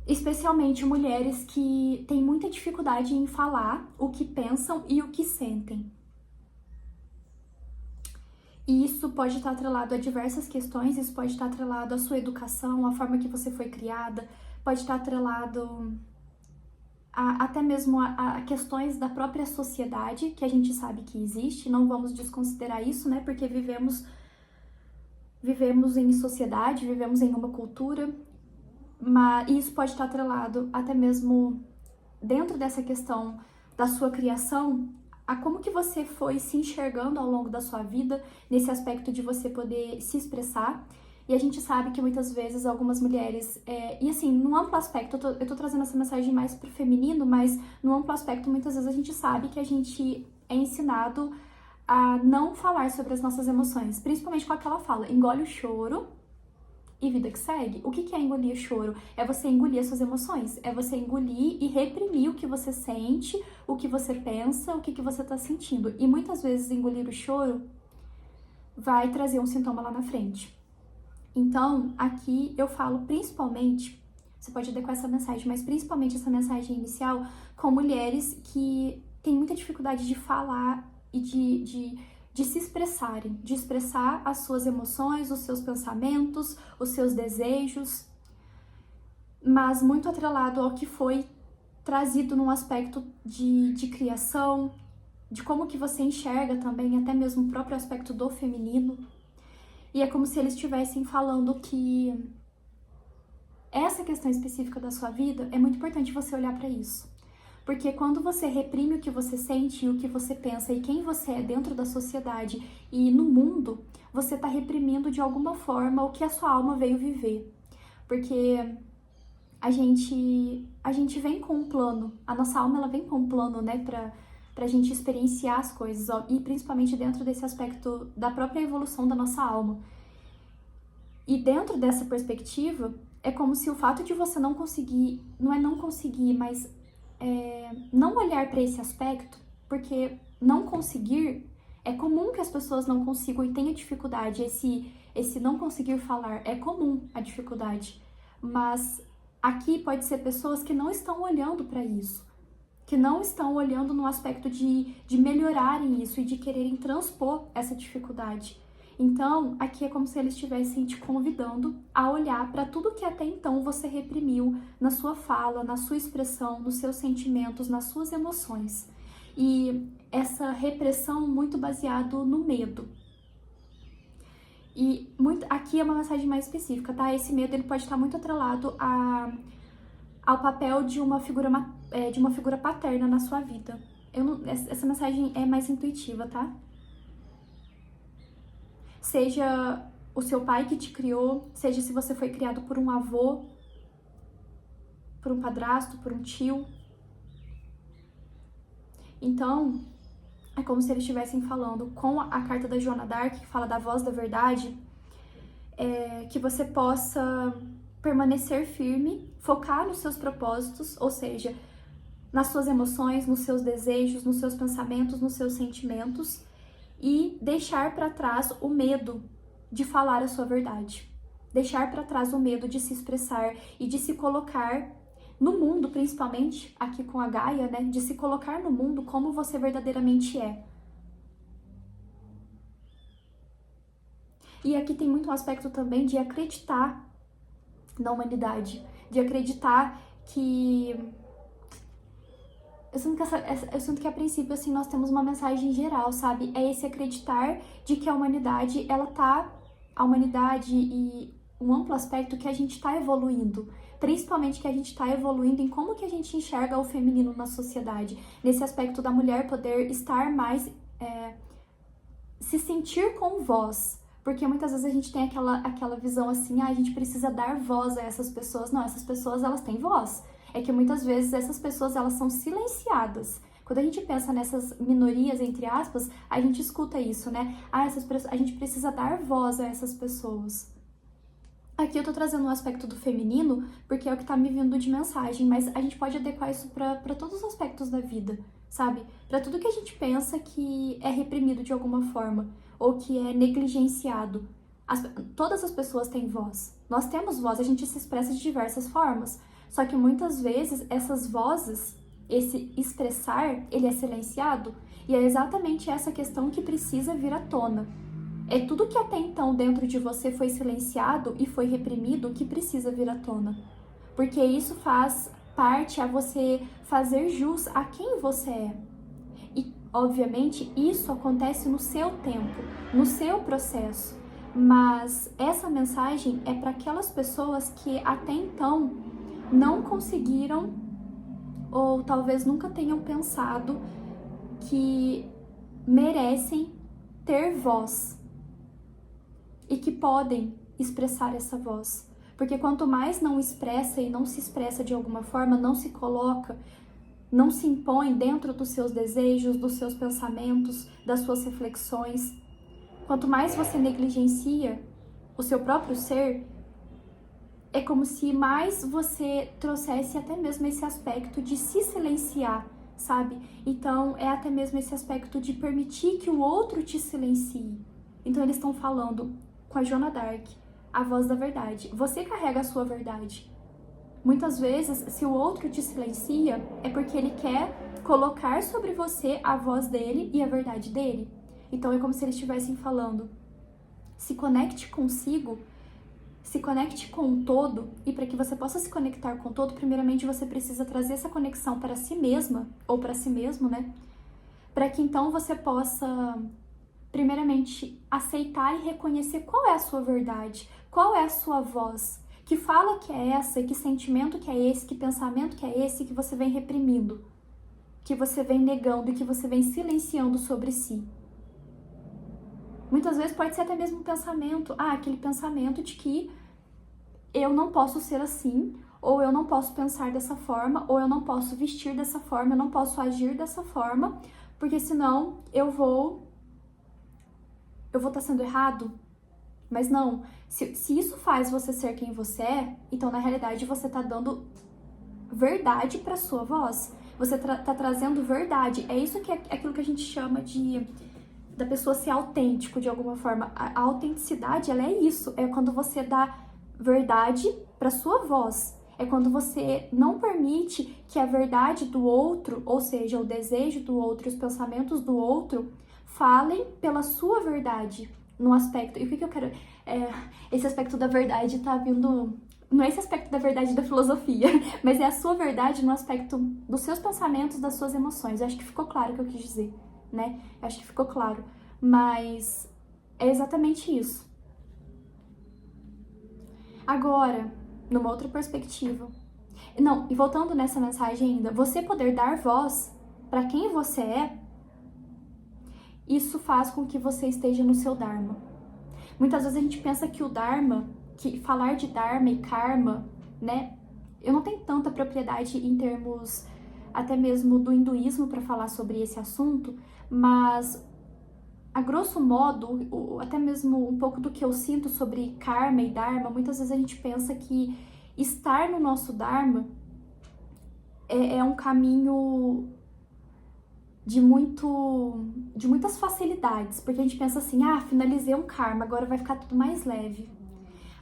especialmente mulheres que têm muita dificuldade em falar o que pensam e o que sentem. E isso pode estar atrelado a diversas questões, isso pode estar atrelado à sua educação, à forma que você foi criada, pode estar atrelado até mesmo a questões da própria sociedade, que a gente sabe que existe, não vamos desconsiderar isso, né? Porque vivemos em sociedade, vivemos em uma cultura, mas isso pode estar atrelado até mesmo dentro dessa questão da sua criação, a como que você foi se enxergando ao longo da sua vida, nesse aspecto de você poder se expressar. E a gente sabe que muitas vezes algumas mulheres, e assim, num amplo aspecto, eu tô trazendo essa mensagem mais pro feminino, mas no amplo aspecto, muitas vezes a gente sabe que a gente é ensinado a não falar sobre as nossas emoções, principalmente com aquela fala, engole o choro e vida que segue. O que é engolir o choro? É você engolir as suas emoções, é você engolir e reprimir o que você sente, o que você pensa, o que você tá sentindo. E muitas vezes engolir o choro vai trazer um sintoma lá na frente. Então, aqui eu falo principalmente, você pode adequar essa mensagem, mas principalmente essa mensagem inicial com mulheres que têm muita dificuldade de falar e de se expressarem, de expressar as suas emoções, os seus pensamentos, os seus desejos, mas muito atrelado ao que foi trazido num aspecto de criação, de como que você enxerga também, até mesmo o próprio aspecto do feminino. E é como se eles estivessem falando que essa questão específica da sua vida é muito importante você olhar para isso. Porque quando você reprime o que você sente, o que você pensa e quem você é dentro da sociedade e no mundo, você está reprimindo de alguma forma o que a sua alma veio viver. Porque a gente vem com um plano, a nossa alma ela vem com um plano, né, pra gente experienciar as coisas, ó, e principalmente dentro desse aspecto da própria evolução da nossa alma. E dentro dessa perspectiva, é como se o fato de você não conseguir, não é não conseguir, mas não olhar para esse aspecto, porque não conseguir, é comum que as pessoas não consigam e tenham dificuldade, esse não conseguir falar, é comum a dificuldade, mas aqui pode ser pessoas que não estão olhando para isso, que não estão olhando no aspecto de melhorarem isso e de quererem transpor essa dificuldade. Então, aqui é como se eles estivessem te convidando a olhar para tudo que até então você reprimiu na sua fala, na sua expressão, nos seus sentimentos, nas suas emoções. E essa repressão muito baseado no medo. E aqui é uma mensagem mais específica, tá? Esse medo ele pode estar muito atrelado ao papel de uma figura paterna na sua vida. Essa mensagem é mais intuitiva, tá? Seja o seu pai que te criou, seja se você foi criado por um avô, por um padrasto, por um tio. Então, é como se eles estivessem falando com a carta da Joana d'Arc, que fala da voz da verdade, que você possa permanecer firme, focar nos seus propósitos, ou seja, nas suas emoções, nos seus desejos, nos seus pensamentos, nos seus sentimentos, e deixar para trás o medo de falar a sua verdade. Deixar para trás o medo de se expressar e de se colocar no mundo, principalmente aqui com a Gaia, né? De se colocar no mundo como você verdadeiramente é. E aqui tem muito um aspecto também de acreditar na humanidade, de acreditar que... Eu sinto que a princípio, assim, nós temos uma mensagem geral, sabe? É esse acreditar de que a humanidade e um amplo aspecto que a gente tá evoluindo. Principalmente que a gente tá evoluindo em como que a gente enxerga o feminino na sociedade. Nesse aspecto da mulher poder estar mais... se sentir com voz. Porque muitas vezes a gente tem aquela visão assim, a gente precisa dar voz a essas pessoas. Não, essas pessoas, elas têm voz. É que muitas vezes essas pessoas, elas são silenciadas. Quando a gente pensa nessas minorias, entre aspas, a gente escuta isso, né? A gente precisa dar voz a essas pessoas. Aqui eu tô trazendo um aspecto do feminino, porque é o que tá me vindo de mensagem, mas a gente pode adequar isso pra todos os aspectos da vida, sabe? Pra tudo que a gente pensa que é reprimido de alguma forma, ou que é negligenciado. Todas as pessoas têm voz. Nós temos voz, a gente se expressa de diversas formas. Só que muitas vezes essas vozes, esse expressar, ele é silenciado. E é exatamente essa questão que precisa vir à tona. É tudo que até então dentro de você foi silenciado e foi reprimido que precisa vir à tona. Porque isso faz parte a você fazer jus a quem você é. E, obviamente, isso acontece no seu tempo, no seu processo. Mas essa mensagem é para aquelas pessoas que até então não conseguiram ou talvez nunca tenham pensado que merecem ter voz e que podem expressar essa voz. Porque quanto mais não expressa e não se expressa de alguma forma, não se coloca, não se impõe dentro dos seus desejos, dos seus pensamentos, das suas reflexões, quanto mais você negligencia o seu próprio ser, é como se mais você trouxesse até mesmo esse aspecto de se silenciar, sabe? Então, é até mesmo esse aspecto de permitir que o outro te silencie. Então, eles estão falando com a Joana d'Arc, a voz da verdade. Você carrega a sua verdade. Muitas vezes, se o outro te silencia, é porque ele quer colocar sobre você a voz dele e a verdade dele. Então, é como se eles estivessem falando, se conecte consigo, se conecte com o todo, e para que você possa se conectar com o todo, primeiramente você precisa trazer essa conexão para si mesma, ou para si mesmo, né? Para que então você possa, primeiramente, aceitar e reconhecer qual é a sua verdade, qual é a sua voz, que fala que é essa, que sentimento que é esse, que pensamento que é esse que você vem reprimindo, que você vem negando e que você vem silenciando sobre si. Muitas vezes pode ser até mesmo um pensamento, aquele pensamento de que eu não posso ser assim, ou eu não posso pensar dessa forma, ou eu não posso vestir dessa forma, eu não posso agir dessa forma, porque senão eu vou estar sendo errado. Mas não, se isso faz você ser quem você é, então na realidade você tá dando verdade pra sua voz, você tá trazendo verdade, é isso que é aquilo que a gente chama da pessoa ser autêntico de alguma forma. A autenticidade, ela é isso, é quando você dá verdade para sua voz, é quando você não permite que a verdade do outro, ou seja, o desejo do outro, os pensamentos do outro, falem pela sua verdade no aspecto. E o que eu quero? Esse aspecto da verdade tá vindo. Não é esse aspecto da verdade da filosofia, mas é a sua verdade no aspecto dos seus pensamentos, das suas emoções. Eu acho que ficou claro o que eu quis dizer, né? Eu acho que ficou claro. Mas é exatamente isso. Agora, numa outra perspectiva. Não, e voltando nessa mensagem ainda, você poder dar voz para quem você é, isso faz com que você esteja no seu Dharma. Muitas vezes a gente pensa que o Dharma, que falar de Dharma e Karma, né? Eu não tenho tanta propriedade em termos até mesmo do hinduísmo para falar sobre esse assunto, mas a grosso modo, até mesmo um pouco do que eu sinto sobre Karma e Dharma, muitas vezes a gente pensa que estar no nosso Dharma é um caminho de muitas facilidades, porque a gente pensa assim, finalizei um Karma, agora vai ficar tudo mais leve.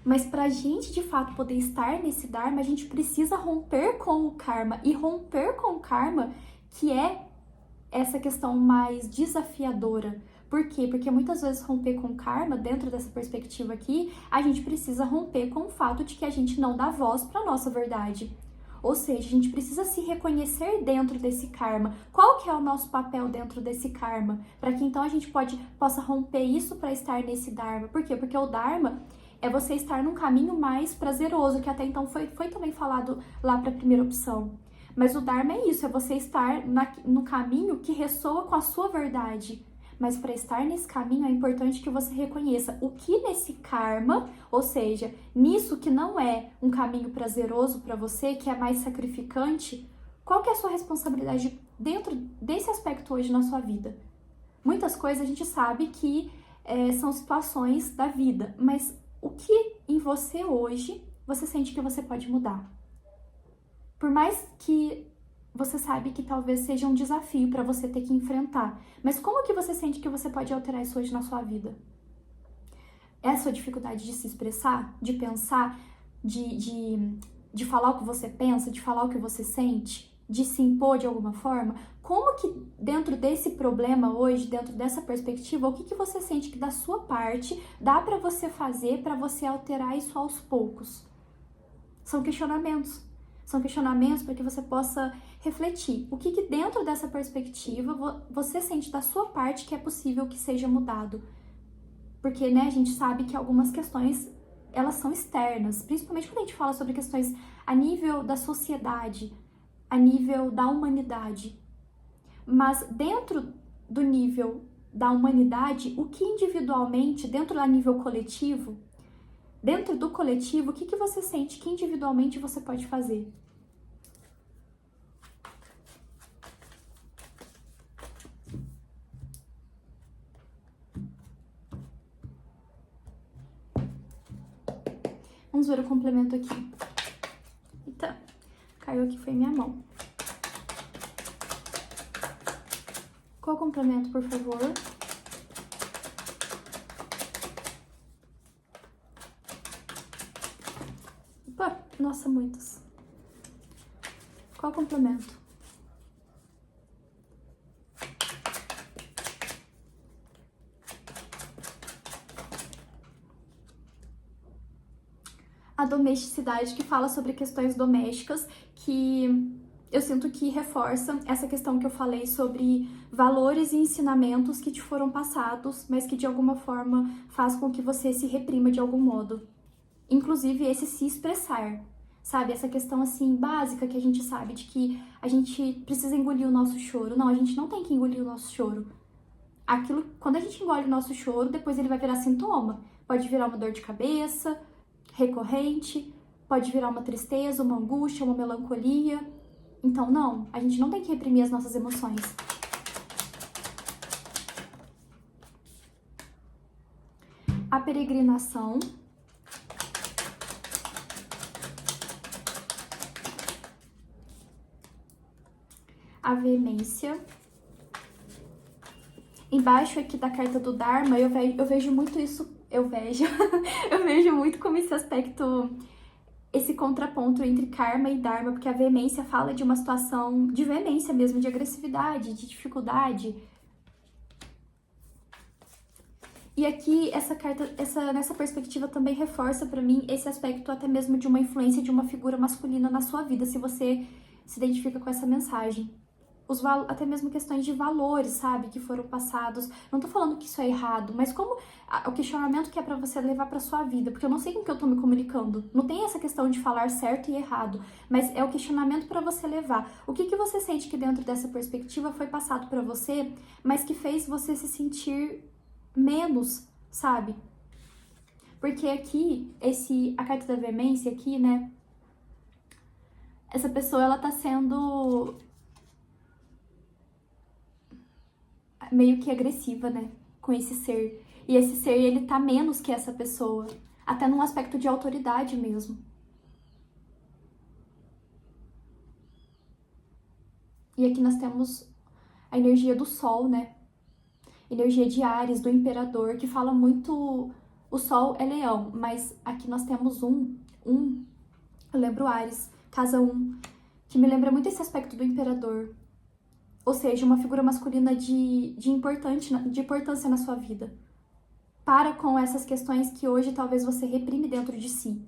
Mas pra gente, de fato, poder estar nesse Dharma, a gente precisa romper com o Karma. E romper com o Karma, que é essa questão mais desafiadora. Por quê? Porque muitas vezes romper com o Karma, dentro dessa perspectiva aqui, a gente precisa romper com o fato de que a gente não dá voz pra nossa verdade. Ou seja, a gente precisa se reconhecer dentro desse Karma. Qual que é o nosso papel dentro desse Karma? Para que então a gente possa romper isso para estar nesse Dharma. Por quê? Porque o Dharma é você estar num caminho mais prazeroso, que até então foi também falado lá para a primeira opção. Mas o Dharma é isso, é você estar no caminho que ressoa com a sua verdade. Mas para estar nesse caminho é importante que você reconheça o que nesse karma, ou seja, nisso que não é um caminho prazeroso para você, que é mais sacrificante, qual que é a sua responsabilidade dentro desse aspecto hoje na sua vida? Muitas coisas a gente sabe que são situações da vida, mas o que em você hoje você sente que você pode mudar? Por mais que você sabe que talvez seja um desafio para você ter que enfrentar, mas como que você sente que você pode alterar isso hoje na sua vida? É a sua dificuldade de se expressar, de pensar, de falar o que você pensa, de falar o que você sente? de se impor de alguma forma? Como que dentro desse problema hoje, dentro dessa perspectiva, o que você sente que da sua parte dá para você fazer para você alterar isso aos poucos? São questionamentos. São questionamentos para que você possa refletir. O que dentro dessa perspectiva você sente da sua parte que é possível que seja mudado? Porque, né, a gente sabe que algumas questões, elas são externas, principalmente quando a gente fala sobre questões a nível da sociedade, a nível da humanidade. Mas dentro do nível da humanidade, o que individualmente, dentro do nível coletivo, dentro do coletivo, o que você sente que individualmente você pode fazer? Vamos ver o complemento aqui. Eita, caiu aqui, foi minha mão. Qual o complemento, por favor? Opa, nossa, muitos. Qual o complemento? A domesticidade, que fala sobre questões domésticas, que eu sinto que reforça essa questão que eu falei sobre valores e ensinamentos que te foram passados, mas que de alguma forma faz com que você se reprima de algum modo. Inclusive esse se expressar, sabe? Essa questão assim básica que a gente sabe de que a gente precisa engolir o nosso choro. Não, a gente não tem que engolir o nosso choro. Aquilo, quando a gente engole o nosso choro, depois ele vai virar sintoma. Pode virar uma dor de cabeça recorrente, pode virar uma tristeza, uma angústia, uma melancolia. Então, não, a gente não tem que reprimir as nossas emoções. A peregrinação. A veemência. Embaixo aqui da carta do Dharma, eu vejo muito isso, eu vejo muito como esse aspecto, esse contraponto entre karma e dharma, porque a veemência fala de uma situação de veemência mesmo, de agressividade, de dificuldade. E aqui, essa carta, nessa perspectiva também reforça pra mim esse aspecto até mesmo de uma influência de uma figura masculina na sua vida, se você se identifica com essa mensagem. Até mesmo questões de valores, sabe, que foram passados. Não tô falando que isso é errado, mas como o questionamento que é pra você levar pra sua vida, porque eu não sei com que eu tô me comunicando. Não tem essa questão de falar certo e errado, mas é o questionamento pra você levar. O que você sente que dentro dessa perspectiva foi passado pra você, mas que fez você se sentir menos, sabe? Porque aqui, a carta da veemência aqui, né, essa pessoa, ela tá sendo meio que agressiva, né, com esse ser. E esse ser, ele tá menos que essa pessoa, até num aspecto de autoridade mesmo. E aqui nós temos a energia do Sol, né, energia de Áries, do Imperador, que fala muito... O Sol é Leão, mas aqui nós temos eu lembro Áries, casa 1, que me lembra muito esse aspecto do Imperador. Ou seja, uma figura masculina de importância na sua vida. Para com essas questões que hoje talvez você reprime dentro de si.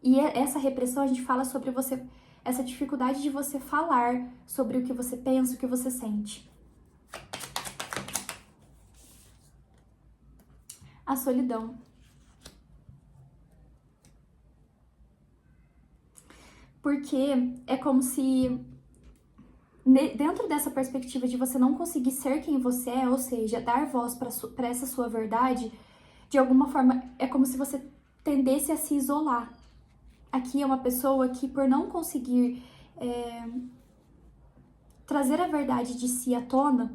E essa repressão, a gente fala sobre você, essa dificuldade de você falar sobre o que você pensa, o que você sente. A solidão. Porque é como se... Dentro dessa perspectiva de você não conseguir ser quem você é, ou seja, dar voz para essa sua verdade, de alguma forma é como se você tendesse a se isolar. Aqui é uma pessoa que, por não conseguir trazer a verdade de si à tona,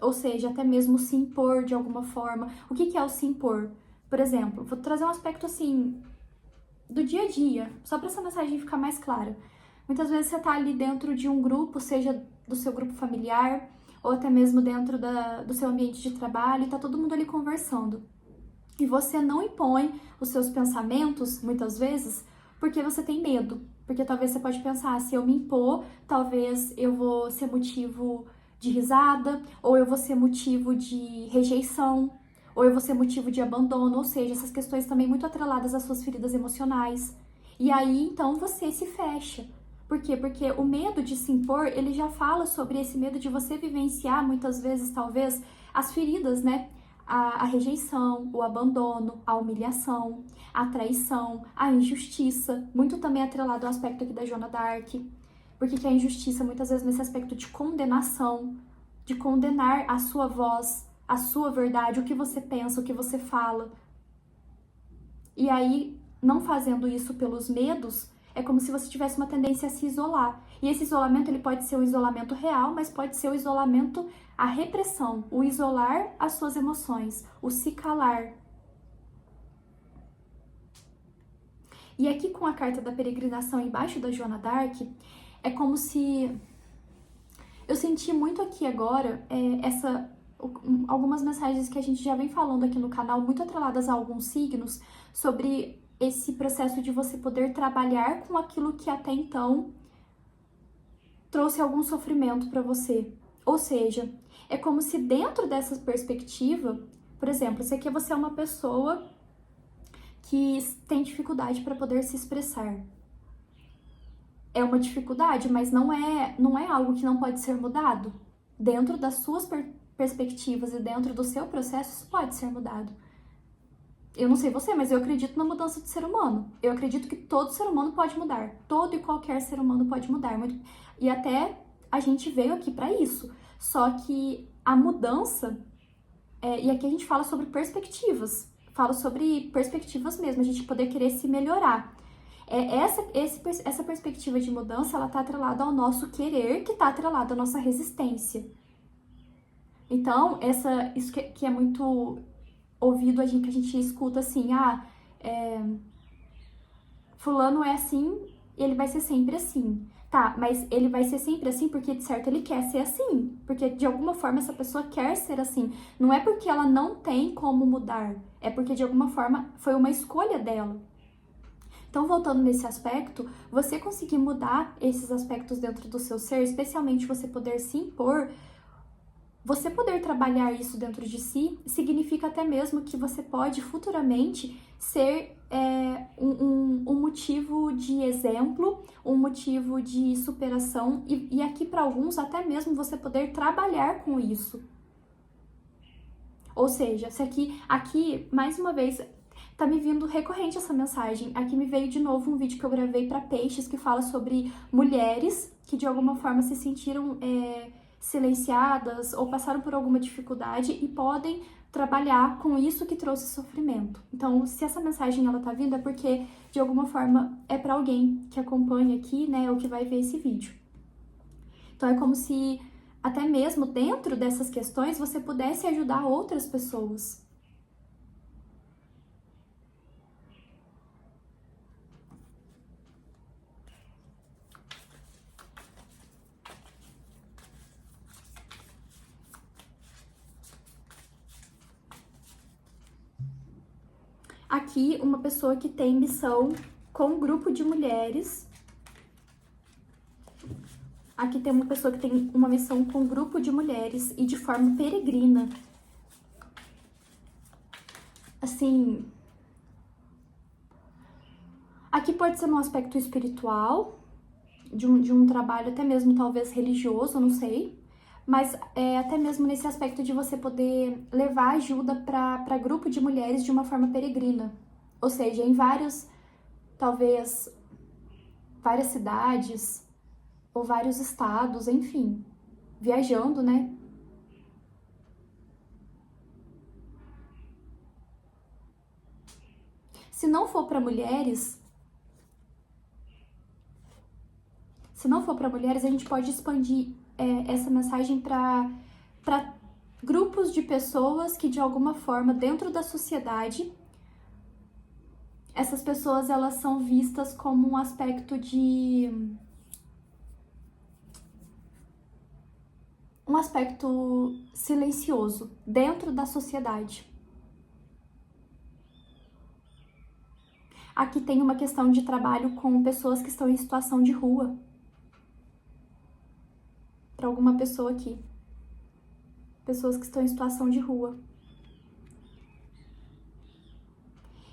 ou seja, até mesmo se impor de alguma forma. O que é o se impor? Por exemplo, vou trazer um aspecto assim, do dia a dia, só para essa mensagem ficar mais clara. Muitas vezes você tá ali dentro de um grupo, seja do seu grupo familiar, ou até mesmo dentro do seu ambiente de trabalho, e tá todo mundo ali conversando. E você não impõe os seus pensamentos, muitas vezes, porque você tem medo. Porque talvez você pode pensar, se eu me impor, talvez eu vou ser motivo de risada, ou eu vou ser motivo de rejeição, ou eu vou ser motivo de abandono, ou seja, essas questões também muito atreladas às suas feridas emocionais. E aí, então, você se fecha. Por quê? Porque o medo de se impor, ele já fala sobre esse medo de você vivenciar, muitas vezes, talvez, as feridas, né? A rejeição, o abandono, a humilhação, a traição, a injustiça, muito também atrelado ao aspecto aqui da Joana d'Arc, porque que a injustiça muitas vezes nesse aspecto de condenação, de condenar a sua voz, a sua verdade, o que você pensa, o que você fala. E aí, não fazendo isso pelos medos, é como se você tivesse uma tendência a se isolar. E esse isolamento, ele pode ser um isolamento real, mas pode ser o isolamento, a repressão, o isolar as suas emoções, o se calar. E aqui com a carta da peregrinação embaixo da Joana d'Arc, é como se... Eu senti muito aqui agora algumas mensagens que a gente já vem falando aqui no canal, muito atreladas a alguns signos, sobre esse processo de você poder trabalhar com aquilo que até então trouxe algum sofrimento para você. Ou seja, é como se dentro dessa perspectiva, por exemplo, se aqui você é uma pessoa que tem dificuldade para poder se expressar. É uma dificuldade, mas não é algo que não pode ser mudado. Dentro das suas perspectivas e dentro do seu processo, isso pode ser mudado. Eu não sei você, mas eu acredito na mudança do ser humano. Eu acredito que todo ser humano pode mudar. Todo e qualquer ser humano pode mudar. E até a gente veio aqui para isso. Só que a mudança, e aqui a gente fala sobre perspectivas. Fala sobre perspectivas mesmo, a gente poder querer se melhorar. Essa perspectiva de mudança, ela tá atrelada ao nosso querer, que tá atrelada à nossa resistência. Então, isso que é muito ouvido, que a gente escuta assim, fulano é assim, ele vai ser sempre assim. Tá, mas ele vai ser sempre assim porque, de certo, ele quer ser assim. Porque, de alguma forma, essa pessoa quer ser assim. Não é porque ela não tem como mudar. É porque, de alguma forma, foi uma escolha dela. Então, voltando nesse aspecto, você conseguir mudar esses aspectos dentro do seu ser, especialmente você poder se impor, você poder trabalhar isso dentro de si, significa até mesmo que você pode futuramente ser um motivo de exemplo, um motivo de superação, e aqui para alguns até mesmo você poder trabalhar com isso. Ou seja, se aqui mais uma vez, tá me vindo recorrente essa mensagem. Aqui me veio de novo um vídeo que eu gravei para peixes que fala sobre mulheres que de alguma forma se sentiram silenciadas ou passaram por alguma dificuldade e podem trabalhar com isso que trouxe sofrimento. Então, se essa mensagem ela tá vindo é porque de alguma forma é para alguém que acompanha aqui, né, ou que vai ver esse vídeo. Então é como se até mesmo dentro dessas questões você pudesse ajudar outras pessoas. Aqui, uma pessoa que tem missão com um grupo de mulheres. Aqui tem uma pessoa que tem uma missão com um grupo de mulheres e de forma peregrina. Assim, aqui pode ser num aspecto espiritual, de um trabalho até mesmo talvez religioso, não sei. Mas até mesmo nesse aspecto de você poder levar ajuda para grupo de mulheres de uma forma peregrina. Ou seja, em talvez, várias cidades ou vários estados, enfim, viajando, né? Se não for para mulheres, a gente pode expandir essa mensagem para grupos de pessoas que de alguma forma dentro da sociedade essas pessoas elas são vistas como um aspecto silencioso dentro da sociedade. Aqui tem uma questão de trabalho com pessoas que estão em situação de rua. Para alguma pessoa aqui. Pessoas que estão em situação de rua.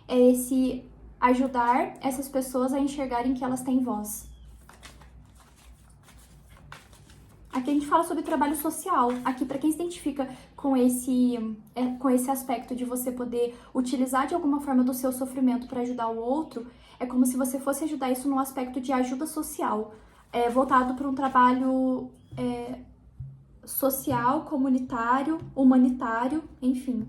É esse ajudar essas pessoas a enxergarem que elas têm voz. Aqui a gente fala sobre trabalho social. Aqui, para quem se identifica com esse aspecto de você poder utilizar de alguma forma do seu sofrimento para ajudar o outro, é como se você fosse ajudar isso num aspecto de ajuda social, voltado para um trabalho social, comunitário, humanitário, enfim.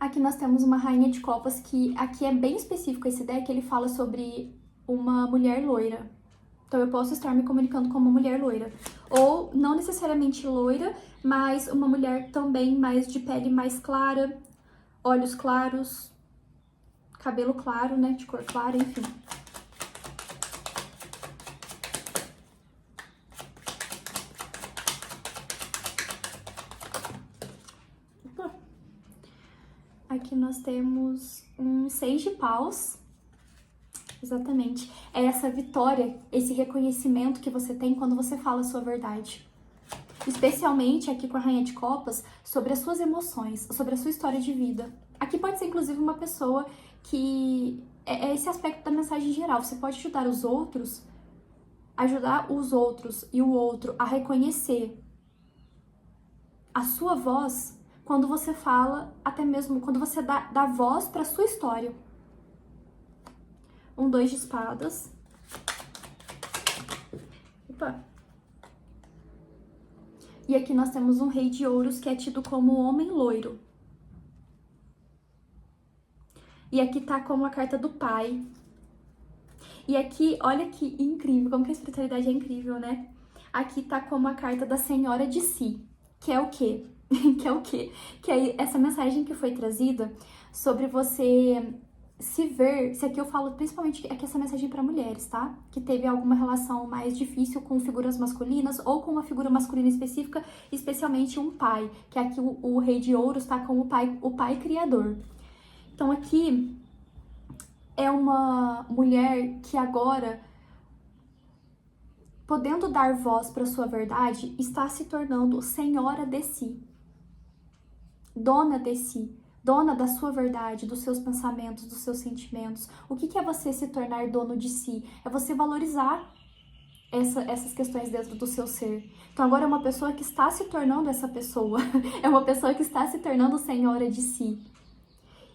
Aqui nós temos uma rainha de copas que aqui é bem específico esse deck, ele fala sobre uma mulher loira. Então eu posso estar me comunicando com uma mulher loira. Ou não necessariamente loira, mas uma mulher também mais de pele mais clara, olhos claros, cabelo claro, né, de cor clara, enfim. Aqui nós temos um 6 de paus. Exatamente. É essa vitória, esse reconhecimento que você tem quando você fala a sua verdade. Especialmente aqui com a Rainha de Copas, sobre as suas emoções, sobre a sua história de vida. Aqui pode ser inclusive uma pessoa que... É esse aspecto da mensagem geral. Você pode ajudar os outros e o outro a reconhecer a sua voz quando você fala, até mesmo quando você dá voz para sua história. Um 2 de espadas. Opa. E aqui nós temos um rei de ouros que é tido como homem loiro. E aqui tá como a carta do pai. E aqui, olha que incrível, como que a espiritualidade é incrível, né? Aqui tá como a carta da senhora de si, que é o quê? Que é o quê? Que é essa mensagem que foi trazida sobre você se ver, se aqui eu falo principalmente aqui essa mensagem para mulheres, tá? Que teve alguma relação mais difícil com figuras masculinas ou com uma figura masculina específica, especialmente um pai, que aqui o rei de ouros tá como o pai criador. Então aqui é uma mulher que agora, podendo dar voz para sua verdade, está se tornando senhora de si, dona de si, dona da sua verdade, dos seus pensamentos, dos seus sentimentos. O que é você se tornar dono de si? É você valorizar essas questões dentro do seu ser. Então agora é uma pessoa que está se tornando essa pessoa, é uma pessoa que está se tornando senhora de si.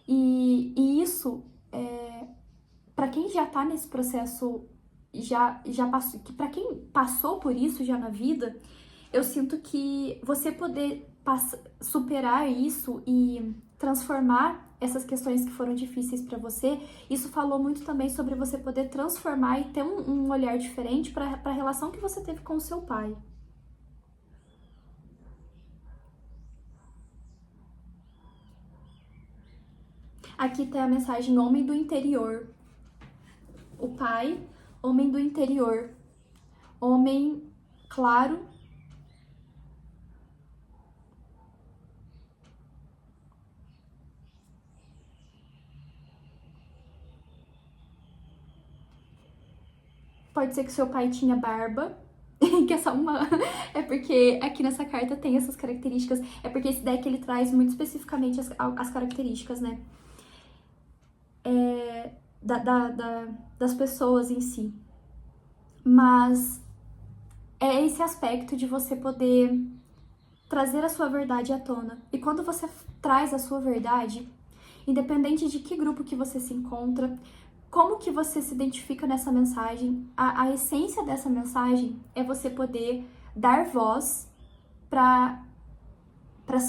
E isso, para quem já está nesse processo, já passou, para quem passou por isso já na vida, eu sinto que você poder superar isso e transformar essas questões que foram difíceis para você, isso falou muito também sobre você poder transformar e ter um olhar diferente para a relação que você teve com o seu pai. Aqui tem a mensagem homem do interior. O pai, homem do interior. Homem claro. Pode ser que seu pai tinha barba, que é só uma... É porque aqui nessa carta tem essas características. É porque esse deck ele traz muito especificamente as características, né? Das pessoas em si. Mas é esse aspecto de você poder trazer a sua verdade à tona. E quando você traz a sua verdade, independente de que grupo que você se encontra, como que você se identifica nessa mensagem, a essência dessa mensagem é você poder dar voz para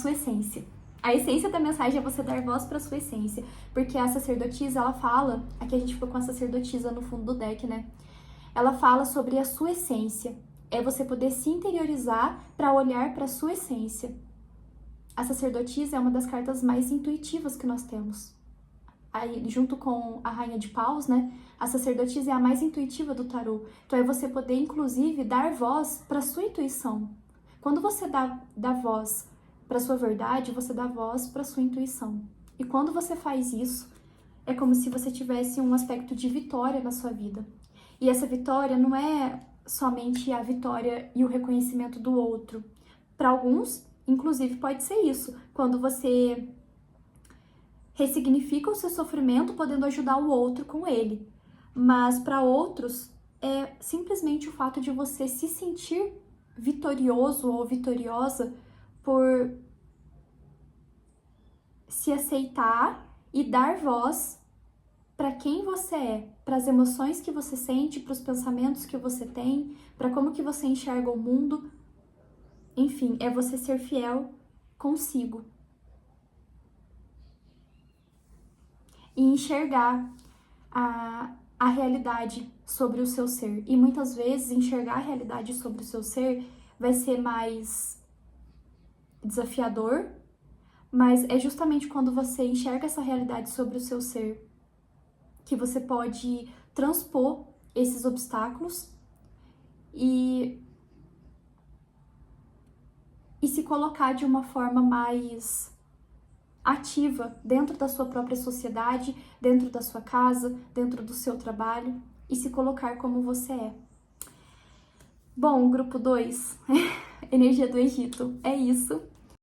sua essência. A essência da mensagem é você dar voz para sua essência, porque a sacerdotisa, ela fala, aqui a gente ficou com a sacerdotisa no fundo do deck, né? Ela fala sobre a sua essência, é você poder se interiorizar para olhar para sua essência. A sacerdotisa é uma das cartas mais intuitivas que nós temos. Aí, junto com a Rainha de Paus, né? A sacerdotisa é a mais intuitiva do tarô. Então é você poder, inclusive, dar voz para sua intuição, Quando você dá voz para sua verdade, você dá voz para sua intuição. E quando você faz isso, é como se você tivesse um aspecto de vitória na sua vida. E essa vitória não é somente a vitória e o reconhecimento do outro. Para alguns, inclusive, pode ser isso, quando você ressignifica o seu sofrimento, podendo ajudar o outro com ele. Mas para outros, é simplesmente o fato de você se sentir vitorioso ou vitoriosa por se aceitar e dar voz para quem você é, para as emoções que você sente, para os pensamentos que você tem, para como que você enxerga o mundo. Enfim, é você ser fiel consigo. E enxergar a realidade sobre o seu ser. E muitas vezes enxergar a realidade sobre o seu ser vai ser mais desafiador, mas é justamente quando você enxerga essa realidade sobre o seu ser que você pode transpor esses obstáculos e se colocar de uma forma mais ativa dentro da sua própria sociedade, dentro da sua casa, dentro do seu trabalho e se colocar como você é. Bom, grupo 2, energia do Egito, é isso.